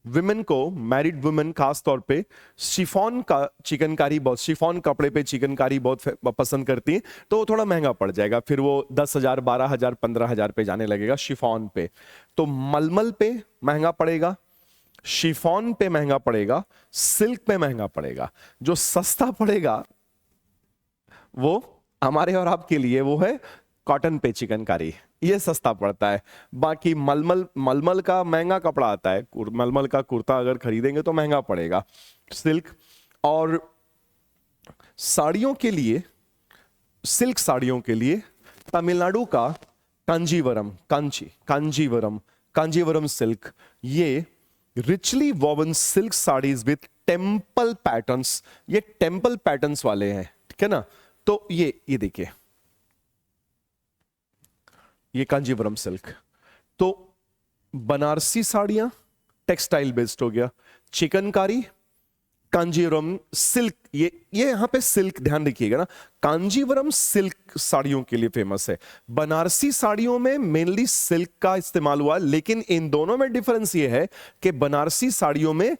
S1: विमेन को, मैरिड वुमेन खास तौर पे शिफॉन का चिकनकारी बहुत, शिफॉन कपड़े पे चिकनकारी बहुत पसंद करती है, तो वो थोड़ा महंगा पड़ जाएगा, फिर वो 10,000, 12,000, 15,000 पे जाने लगेगा शिफॉन पे। तो मलमल पे महंगा पड़ेगा, शिफॉन पे महंगा पड़ेगा, सिल्क पे महंगा पड़ेगा। जो सस्ता पड़ेगा वो हमारे और आपके लिए वो है कॉटन पे चिकनकारी, ये सस्ता पड़ता है। बाकी मलमल का महंगा कपड़ा आता है, मलमल का कुर्ता अगर खरीदेंगे तो महंगा पड़ेगा, सिल्क। और साड़ियों के लिए, सिल्क साड़ियों के लिए तमिलनाडु का कांजीवरम सिल्क, ये richly woven silk saris with temple patterns, ये टेम्पल पैटर्न्स वाले हैं, ठीक है ना। तो ये देखिए, ये कांजीवरम सिल्क। तो बनारसी साड़ियां टेक्सटाइल बेस्ड हो गया, चिकनकारी, कांजीवरम सिल्क, ये यहां पे सिल्क ध्यान रखिएगा ना, कांजीवरम सिल्क साड़ियों के लिए फेमस है। बनारसी साड़ियों में मेनली सिल्क का इस्तेमाल हुआ, लेकिन इन दोनों में डिफरेंस ये है कि बनारसी साड़ियों में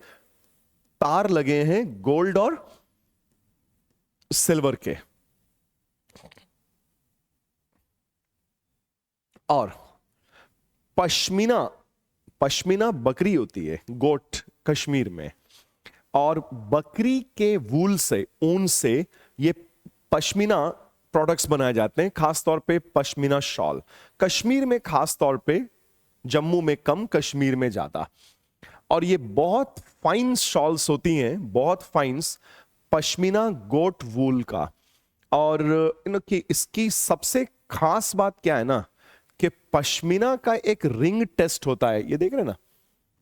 S1: तार लगे हैं गोल्ड और सिल्वर के। और पश्मीना बकरी होती है, गोट कश्मीर में, और बकरी के वूल से, ऊन से ये पश्मीना प्रोडक्ट्स बनाए जाते हैं, खासतौर पे पश्मीना शॉल। कश्मीर में खासतौर पे, जम्मू में कम, कश्मीर में ज्यादा। और ये बहुत फाइन शॉल्स होती हैं, बहुत फाइन्स, पश्मीना गोट वूल का। और इसकी सबसे खास बात क्या है ना, कि पश्मीना का एक रिंग टेस्ट होता है, ये देख रहे हैं ना,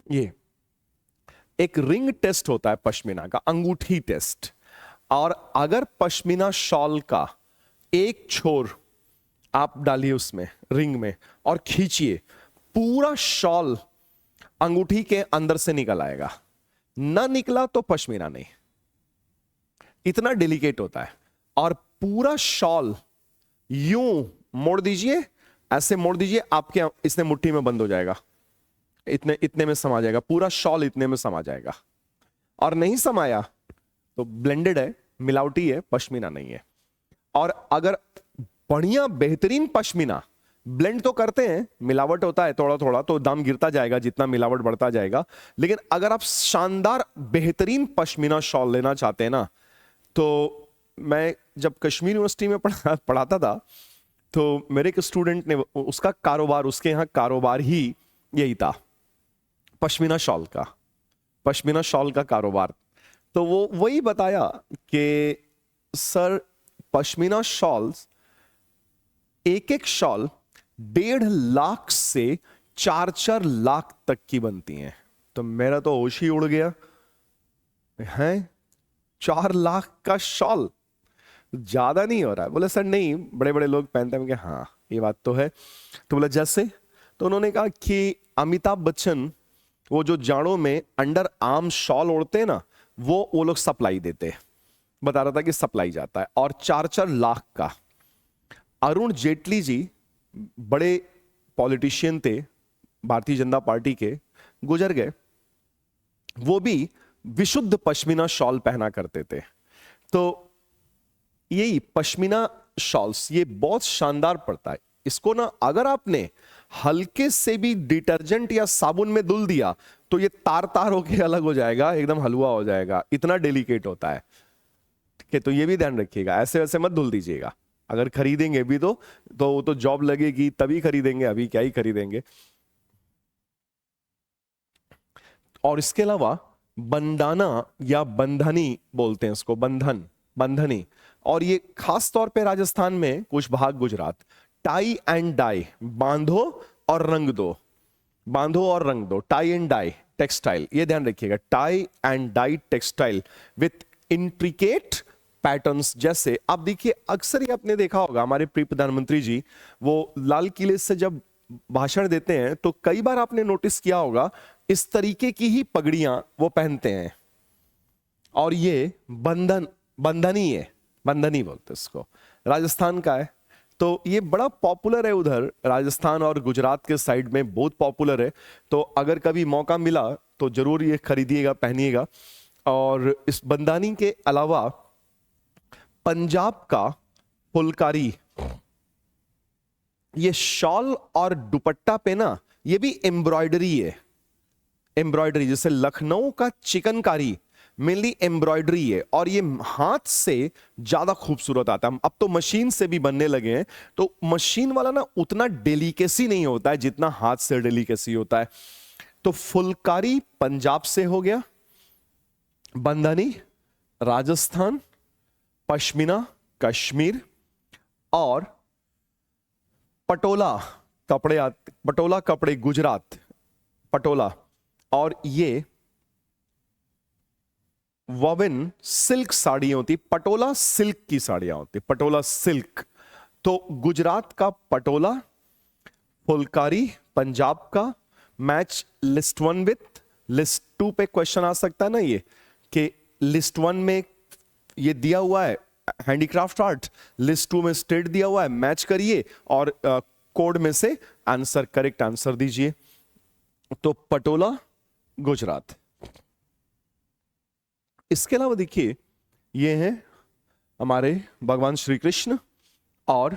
S1: ये एक रिंग टेस्ट होता है पश्मीना का, अंगूठी टेस्ट। और अगर पश्मीना शॉल का एक छोर आप डालिए उसमें रिंग में और खींचिए, पूरा शॉल अंगूठी के अंदर से निकल आएगा, ना निकला तो पश्मीना नहीं, इतना डेलिकेट होता है। और पूरा शॉल यूं मोड़ दीजिए, ऐसे मोड़ दीजिए, आपके इसने मुट्ठी में बंद हो जाएगा, इतने में समा जाएगा, पूरा शॉल इतने में समा जाएगा। और नहीं समाया तो ब्लेंडेड है, मिलावटी है, पश्मीना नहीं है। और अगर बढ़िया बेहतरीन पश्मीना, ब्लेंड तो करते हैं, मिलावट होता है थोड़ा थोड़ा, तो दाम गिरता जाएगा जितना मिलावट बढ़ता जाएगा। लेकिन अगर आप शानदार बेहतरीन पश्मीना शॉल लेना चाहते हैं ना, तो मैं जब कश्मीर यूनिवर्सिटी में पढ़ाता था, तो मेरे एक स्टूडेंट ने, उसका कारोबार, उसके यहाँ कारोबार ही यही था, पश्मीना शॉल का कारोबार। तो वो वही बताया कि सर पश्मीना शॉल्स, एक शॉल 1.5 लाख से 4-4 लाख तक की बनती हैं। तो मेरा तो होश ही उड़ गया है, 4 लाख का शॉल ज्यादा नहीं हो रहा है? बोले सर नहीं, बड़े बड़े लोग पहनते हैं। हाँ ये बात तो है। तो बोला जैसे, तो उन्होंने कहा कि अमिताभ बच्चन वो जो जाड़ों में अंडर आर्म शॉल ओढ़ते हैं ना, वो लोग सप्लाई देते हैं। बता रहा था कि सप्लाई जाता है, और 4-4 लाख का। अरुण जेटली जी बड़े पॉलिटिशियन थे भारतीय जनता पार्टी के, गुजर गए। वो भी विशुद्ध पश्मीना शॉल पहना करते थे। तो यही पश्मीना शॉल्स ये बहुत शानदार पड़ता है। इसको ना अगर आपने हल्के से भी डिटर्जेंट या साबुन में धुल दिया तो ये तार तार होके अलग हो जाएगा, एकदम हलवा हो जाएगा, इतना डेलिकेट होता है। ठीक है, तो ये भी ध्यान रखिएगा, ऐसे वैसे मत धुल दीजिएगा। अगर खरीदेंगे भी तो वो तो जॉब लगेगी तभी खरीदेंगे, अभी क्या ही खरीदेंगे। और इसके अलावा बंदाना या बंधनी बोलते हैं इसको, बंधन, बंधनी। और ये खास तौर पे राजस्थान में कुछ भाग गुजरात, टाई एंड डाई, बांधो और रंग दो, बांधो और रंग दो, टाई एंड डाई टेक्सटाइल, ये ध्यान रखिएगा, tie and dye textile with intricate patterns. जैसे आप देखिए, अक्सर ये आपने देखा होगा हमारे प्रिय प्रधानमंत्री जी वो लाल किले से जब भाषण देते हैं तो कई बार आपने नोटिस किया होगा इस तरीके की ही पगड़ियां वो पहनते हैं। और ये बंधन, बंधनी है, बंधनी बोलते इसको, राजस्थान का है। तो ये बड़ा पॉपुलर है उधर राजस्थान और गुजरात के साइड में, बहुत पॉपुलर है। तो अगर कभी मौका मिला तो जरूर ये खरीदिएगा, पहनिएगा। और इस बंदानी के अलावा पंजाब का फुलकारी, ये शॉल और दुपट्टा पे ना ये भी एम्ब्रॉयडरी है, एम्ब्रॉयडरी। जैसे लखनऊ का चिकनकारी मेनली एम्ब्रॉयडरी है, और ये हाथ से ज्यादा खूबसूरत आता है। अब तो मशीन से भी बनने लगे हैं, तो मशीन वाला ना उतना डेलिकेसी नहीं होता है जितना हाथ से डेलिकेसी होता है। तो फुलकारी पंजाब से हो गया, बंधनी राजस्थान, पश्मीना कश्मीर, और पटोला कपड़े, पटोला कपड़े गुजरात, पटोला। और ये वॉवन सिल्क साड़ियां होती, पटोला सिल्क की साड़ियां होती, पटोला सिल्क। तो गुजरात का पटोला, फुलकारी पंजाब का, मैच लिस्ट 1 विथ लिस्ट 2 पे क्वेश्चन आ सकता है ना ये, कि लिस्ट 1 में ये दिया हुआ है हैंडीक्राफ्ट आर्ट, लिस्ट 2 में स्टेट दिया हुआ है, मैच करिए और कोड में से आंसर, करेक्ट आंसर दीजिए। तो पटोला गुजरात। इसके अलावा देखिए ये हैं हमारे भगवान श्री कृष्ण, और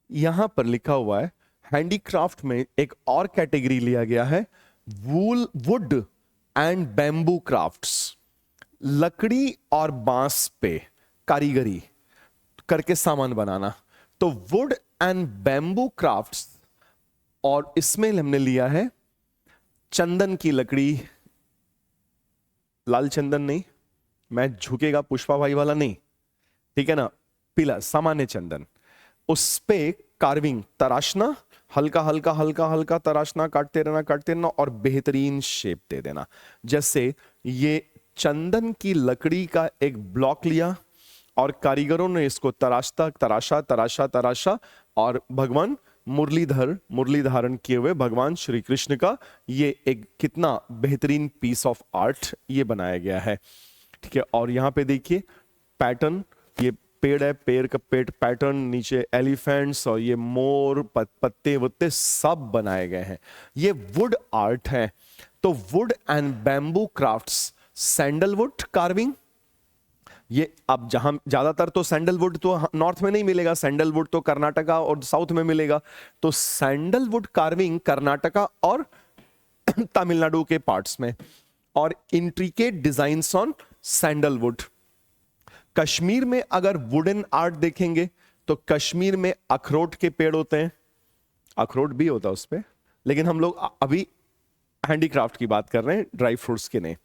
S1: यहां पर लिखा हुआ है हैंडीक्राफ्ट में एक और कैटेगरी लिया गया है, वूल, वुड एंड बैम्बू क्राफ्ट्स, लकड़ी और बांस पे कारीगरी करके सामान बनाना। तो वुड एंड बैम्बू क्राफ्ट्स, और इसमें हमने लिया है चंदन की लकड़ी, लाल चंदन नहीं, मैं झुकेगा पुष्पा भाई वाला नहीं, ठीक है ना, पीला सामान्य चंदन, उस पे कार्विंग, तराशना, हल्का हल्का हल्का हल्का तराशना, काटते रहना और बेहतरीन शेप दे देना। जैसे ये चंदन की लकड़ी का एक ब्लॉक लिया और कारीगरों ने इसको तराशता, तराशा तराशा तराशा, और भगवान मुरली धारण किए हुए भगवान श्री कृष्ण का ये एक कितना बेहतरीन पीस ऑफ आर्ट ये बनाया गया है। ठीक है, और यहां पे देखिए पैटर्न, ये पेड़ है, पेड़ का पेट पैटर्न, नीचे एलिफेंट्स और ये मोर, पत्ते वत्ते सब बनाए गए हैं। ये वुड आर्ट है। तो would and bamboo crafts, sandalwood carving, ये अब जहां ज्यादातर तो सैंडलवुड तो नॉर्थ में नहीं मिलेगा, सैंडलवुड तो कर्नाटका और साउथ में मिलेगा। तो सैंडलवुड कार्विंग कर्नाटका और तमिलनाडु के पार्ट्स में, और intricate designs on sandalwood. Kashmir में अगर वुडन आर्ट देखेंगे तो कश्मीर में अखरोट के पेड़ होते हैं, अखरोट भी होता है उस पे, लेकिन हम लोग अभी हैंडीक्राफ्ट की बात कर रहे हैं, ड्राई फ्रूट्स के नहीं।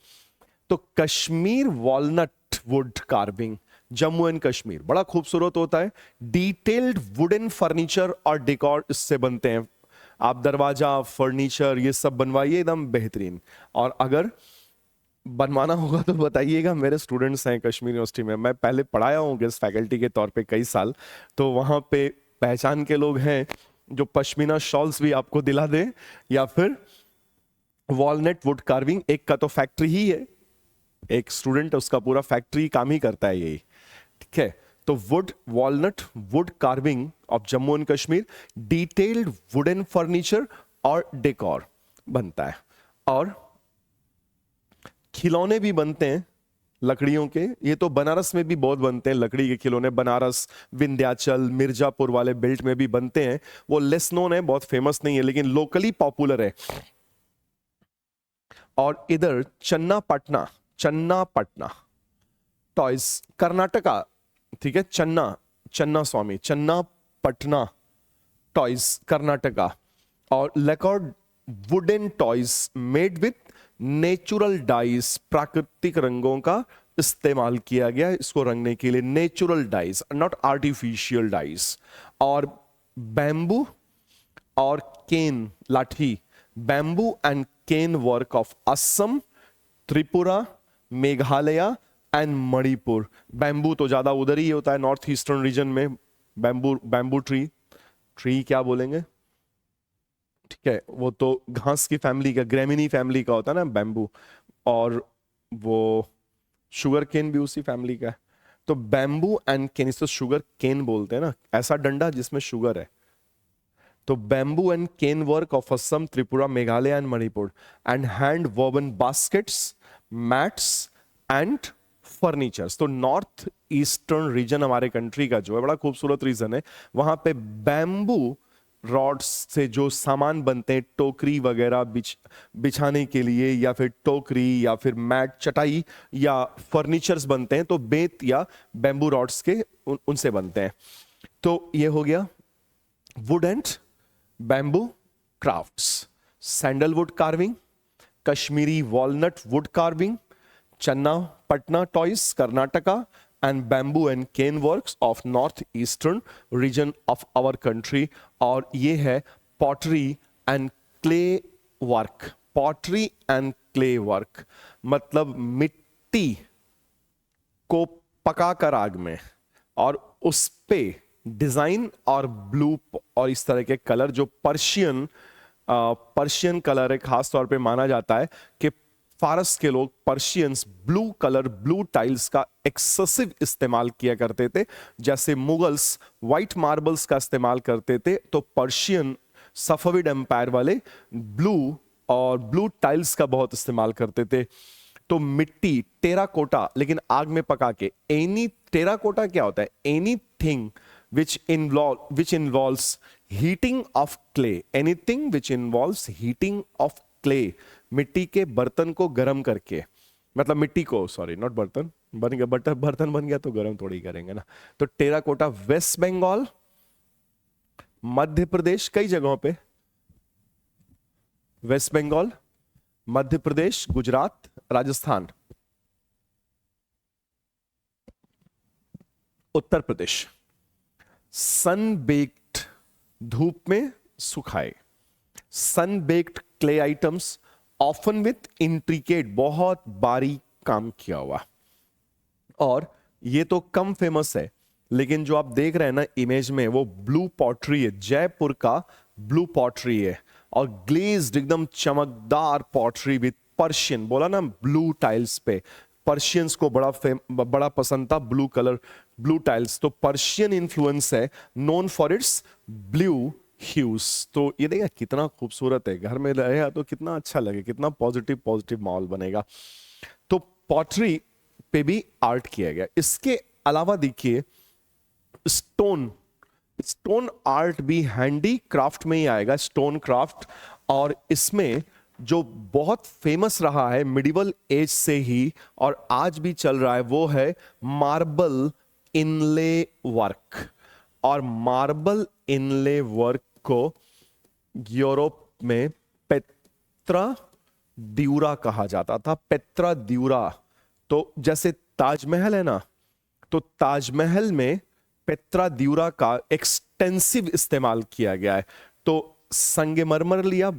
S1: तो Kashmir walnut wood carving, Jammu and Kashmir, बड़ा खूबसूरत होता है। डिटेल्ड वुडन फर्नीचर और डेकोर इससे बनते हैं। आप दरवाजा, फर्नीचर ये सब बनवाइए एकदम बेहतरीन। और अगर बनवाना होगा तो बताइएगा, मेरे स्टूडेंट्स हैं कश्मीर यूनिवर्सिटी में, मैं पहले पढ़ाया हूँ गेस्ट फैकल्टी के तौर पे कई साल, तो वहाँ पे पहचान के लोग हैं जो पश्मीना शॉल्स भी आपको दिला दे, या फिर वॉलनट वुड कार्विंग, एक का तो फैक्ट्री ही है, एक स्टूडेंट उसका पूरा फैक्ट्री काम ही करता है यही, ठीक है। तो would, walnut wood carving of Jammu and Kashmir, detailed wooden furniture और डेकोर बनता है। और खिलौने भी बनते हैं लकड़ियों के, ये तो बनारस में भी बहुत बनते हैं लकड़ी के खिलौने, बनारस, विंध्याचल, मिर्जापुर वाले बेल्ट में भी बनते हैं। वो लेस नोन है, बहुत फेमस नहीं है, लेकिन लोकली पॉपुलर है। और इधर चन्नापटना, चन्नापटना टॉयज, कर्नाटका, ठीक है, चन्ना, चन्ना स्वामी, चन्नापटना टॉयज कर्नाटका। और lacquered wooden toys made with natural dyes, प्राकृतिक रंगों का इस्तेमाल किया गया इसको रंगने के लिए, natural dyes, not artificial dyes. और बैम्बू और केन, लाठी, bamboo and cane work of Assam, Tripura, Meghalaya and Manipur. Bamboo तो ज्यादा उधर ही होता है नॉर्थ ईस्टर्न रीजन में, बैम्बू, बैम्बू ट्री, ट्री क्या बोलेंगे, ठीक है, वो तो घास की फैमिली का, ग्रेमिनी फैमिली का होता है ना बैम्बू, और वो शुगर केन भी उसी फैमिली का है। तो बैम्बू एंड केन, इसको शुगर केन बोलते हैं ना, ऐसा डंडा जिसमें शुगर है। तो bamboo and cane work of Assam, Tripura, Meghalaya and Manipur, and hand woven baskets, mats and furnitures. तो नॉर्थ ईस्टर्न रीजन हमारे कंट्री का जो है बड़ा खूबसूरत रीजन है, वहां पे बैम्बू रॉड्स से जो सामान बनते हैं, टोकरी वगैरह बिछाने के लिए, या फिर टोकरी, या फिर मैट, चटाई, या फर्नीचर्स बनते हैं, तो बेत या बैम्बू रॉड्स के उनसे बनते हैं। तो ये हो गया would and bamboo crafts. Sandalwood carving, Kashmiri walnut wood carving, Channapatna toys Karnataka, and bamboo and cane works of north eastern region of our country। और ये है pottery and clay work। pottery and clay work मतलब मिट्टी को पकाकर आग में, और उस पे डिजाइन और ब्लू और इस तरह के कलर, जो पर्शियन कलर है, खास तौर पे माना जाता है कि फारस के लोग, Persians, blue colour, blue tiles का एक्सेसिव इस्तेमाल किया करते थे। जैसे मुगल्स व्हाइट मार्बल्स का इस्तेमाल करते थे, तो पर्शियन सफविड एम्पायर वाले ब्लू और ब्लू टाइल्स का बहुत इस्तेमाल करते थे। तो मिट्टी, टेराकोटा, लेकिन आग में पका के, एनी, टेराकोटा क्या होता है, anything which involves heating of clay, anything which involves heating of clay, मिट्टी के बर्तन को गर्म करके, मतलब मिट्टी को, सॉरी नॉट बर्तन, बन गया बर्तन बन गया तो गर्म थोड़ी करेंगे ना। तो टेराकोटा वेस्ट बंगाल, मध्य प्रदेश, कई जगहों पे, West Bengal, Madhya Pradesh, Gujarat, Rajasthan, Uttar Pradesh. Sun baked, धूप में सुखाए, sun baked clay items often with intricate, बहुत बारीक काम किया हुआ। और ये तो कम फेमस है, लेकिन जो आप देख रहे हैं ना इमेज में, वो ब्लू पॉटरी है, जयपुर का ब्लू पॉटरी है, और ग्लेज्ड एकदम चमकदार पॉटरी विथ पर्शियन, बोला ना ब्लू टाइल्स पे, पर्शियंस को बड़ा पसंद था ब्लू कलर, ब्लू टाइल्स, तो पर्शियन इन्फ्लुएंस है, known for it's blue huge. तो ये देखिए कितना खूबसूरत है, घर में रहेगा तो कितना अच्छा लगे, कितना पॉजिटिव माहौल बनेगा। तो पॉटरी पे भी आर्ट किया गया। इसके अलावा देखिए स्टोन आर्ट भी हैंडी क्राफ्ट में ही आएगा, स्टोन क्राफ्ट। और इसमें जो बहुत फेमस रहा है मिडिवल एज से ही और आज भी चल रहा है, वो है मार्बल इनले वर्क। और मार्बल इनले वर्क को यूरोप में पेत्रा ड्यूरा कहा जाता था, पेत्रा ड्यूरा। तो जैसे ताजमहल है ना, तो ताजमहल में पेत्रा ड्यूरा का एक्सटेंसिव इस्तेमाल किया गया है। तो संगमरमर लिया,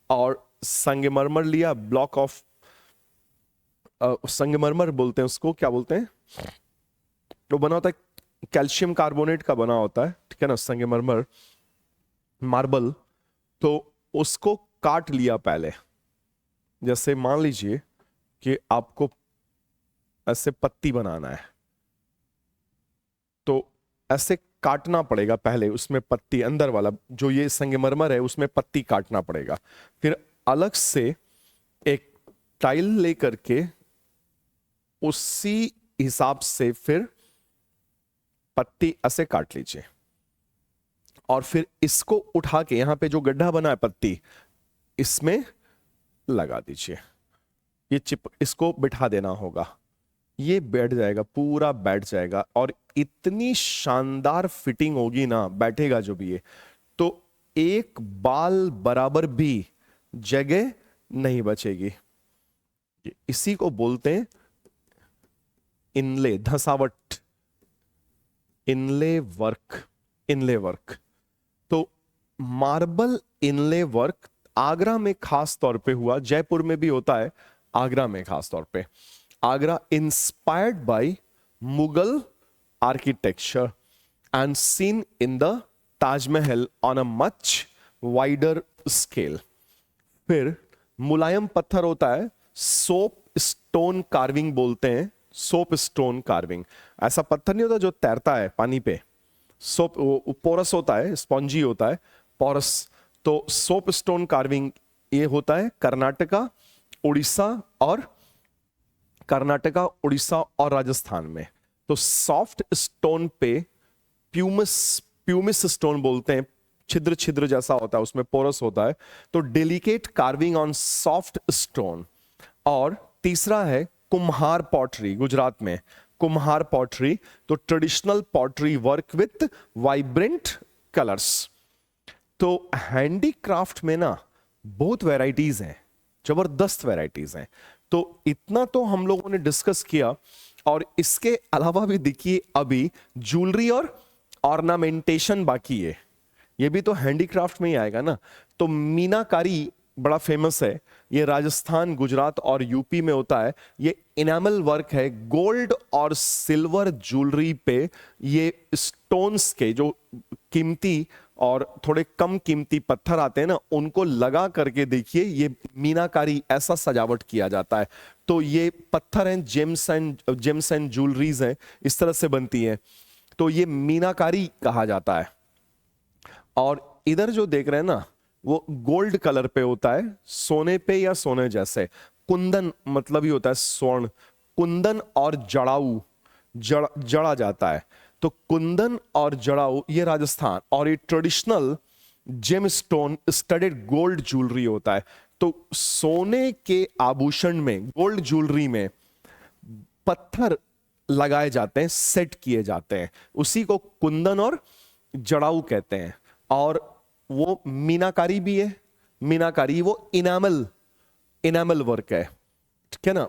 S1: और संगमरमर लिया ब्लॉक ऑफ, संगमरमर बोलते हैं उसको, क्या बोलते हैं, वो बना होता है कैल्शियम कार्बोनेट का बना होता है, ठीक है ना, संगमरमर मार्बल। तो उसको काट लिया पहले, जैसे मान लीजिए कि आपको ऐसे पत्ती बनाना है, तो ऐसे काटना पड़ेगा पहले, उसमें पत्ती अंदर वाला जो ये संगमरमर है उसमें पत्ती काटना पड़ेगा। फिर अलग से एक टाइल लेकर के उसी हिसाब से फिर पत्ती ऐसे काट लीजिए, और फिर इसको उठा के यहां पे जो गड्ढा बना है पत्ती, इसमें लगा दीजिए। ये चिप इसको बिठा देना होगा, ये बैठ जाएगा, पूरा बैठ जाएगा, और इतनी शानदार फिटिंग होगी ना, बैठेगा जो भी ये, तो एक बाल बराबर भी जगह नहीं बचेगी। इसी को बोलते हैं इनले, धसावट, इनले वर्क, इनले वर्क। तो मार्बल इनले वर्क आगरा में खास तौर पे हुआ, जयपुर में भी होता है, आगरा में खास तौर पे। Agra inspired by Mughal architecture and seen in the Taj Mahal on a much wider scale. फिर मुलायम पत्थर होता है, सोप स्टोन कार्विंग बोलते हैं, सोप स्टोन कार्विंग। ऐसा पत्थर नहीं होता जो तैरता है पानी पे, सोप पोरस होता है, स्पॉन्जी होता है, पोरस। तो सोप स्टोन कार्विंग ये होता है कर्नाटका, उड़ीसा और कर्नाटका, उड़ीसा और राजस्थान में। तो सॉफ्ट स्टोन पे प्यूमिस, प्यूमिस स्टोन बोलते हैं, छिद्र छिद्र जैसा होता है, उसमें पोरस होता है। तो delicate carving on soft stone. और तीसरा है कुम्हार पॉटरी, गुजरात में कुम्हार पॉटरी। तो traditional pottery work with vibrant colours. तो हैंडीक्राफ्ट में ना बहुत वैरायटीज हैं, जबरदस्त वैरायटीज हैं। तो इतना तो हम लोगों ने डिस्कस किया, और इसके अलावा भी देखिए अभी ज्वेलरी और ऑर्नामेंटेशन बाकी है, ये भी तो हैंडीक्राफ्ट में ही आएगा ना। तो मीनाकारी बड़ा फेमस है, ये राजस्थान, गुजरात और यूपी में होता है। ये इनामल वर्क है, गोल्ड और सिल्वर ज्वेलरी पे ये स्टोन्स के जो कीमती और थोड़े कम कीमती पत्थर आते हैं ना, उनको लगा करके देखिए ये मीनाकारी, ऐसा सजावट किया जाता है। तो ये पत्थर हैं, जेम्स एंड ज्वेलरीज हैं, इस तरह से बनती हैं, तो ये मीनाकारी कहा जाता है। और इधर जो देख रहे हैं ना, वो गोल्ड कलर पे होता है, सोने पे या सोने जैसे। कुंदन मतलब ही होता है स्वर्ण, कुंदन और जड़ाऊ, जड़ा जाता है। तो कुंदन और जड़ाऊ ये राजस्थान, और ये traditional gem stone studded gold jewellery होता है। तो सोने के आभूषण में, गोल्ड ज्वेलरी में पत्थर लगाए जाते हैं, सेट किए जाते हैं, उसी को कुंदन और जड़ाऊ कहते हैं। और वो मीनाकारी भी है, मीनाकारी वो इनामल वर्क है, ठीक है ना।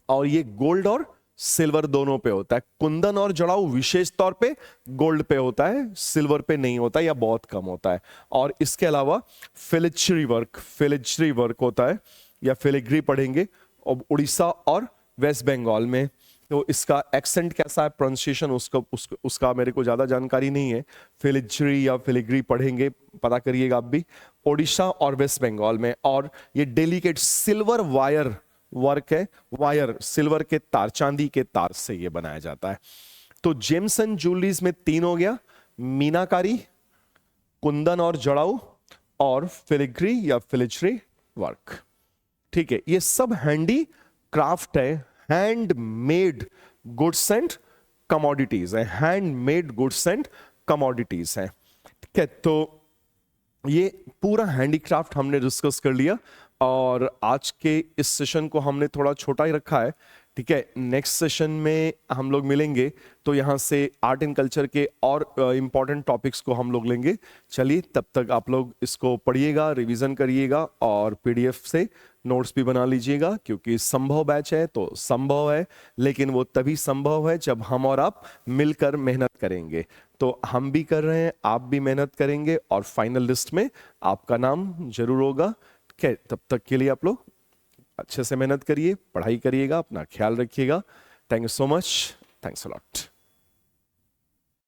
S1: और ये गोल्ड और सिल्वर दोनों पे होता है। कुंदन और जड़ाऊ विशेष तौर पे गोल्ड पे होता है, सिल्वर पे नहीं होता या बहुत कम होता है। और इसके अलावा फिलिग्री वर्क होता है, या फिलिग्री पढ़ेंगे, और उड़ीसा और वेस्ट बंगाल में। तो इसका एक्सेंट कैसा है, प्रोनाउंसिएशन, उसका मेरे को ज्यादा जानकारी नहीं है। फिलिग्री या फिलिग्री पढ़ेंगे, पता करिएगा आप भी, ओडिशा और वेस्ट बंगाल में। और ये डेलिकेट सिल्वर वायर वर्क है, वायर सिल्वर के तार, चांदी के तार से ये बनाया जाता है। तो जेम्स एंड ज्वेलरीज में 3 हो गया, मीनाकारी, कुंदन और जड़ाऊ, और फिलिग्री या फिलिग्री वर्क। ठीक है, ये सब हैंडी क्राफ्ट है, हैंडमेड गुड्स एंड कमोडिटीज है, हैंडमेड गुड्स एंड कमोडिटीज है। ठीक है, तो ये पूरा हैंडीक्राफ्ट हमने डिस्कस कर लिया, और आज के इस सेशन को हमने थोड़ा छोटा ही रखा है, ठीक है, नेक्स्ट सेशन में हम लोग मिलेंगे तो यहाँ से आर्ट एंड कल्चर के और इम्पॉर्टेंट टॉपिक्स को हम लोग लेंगे। चलिए, तब तक आप लोग इसको पढ़िएगा, रिवीजन करिएगा और पीडीएफ से नोट्स भी बना लीजिएगा, क्योंकि संभव बैच है तो संभव है, लेकिन वो तभी संभव है जब हम और आप मिलकर मेहनत करेंगे। तो हम भी कर रहे हैं, आप भी मेहनत करेंगे और फाइनल लिस्ट में आपका नाम जरूर होगा। ठीक है, तब तक के लिए आप लोग अच्छे से मेहनत करिए, पढ़ाई करिएगा, अपना ख्याल रखिएगा। Thank you so much, thanks a lot.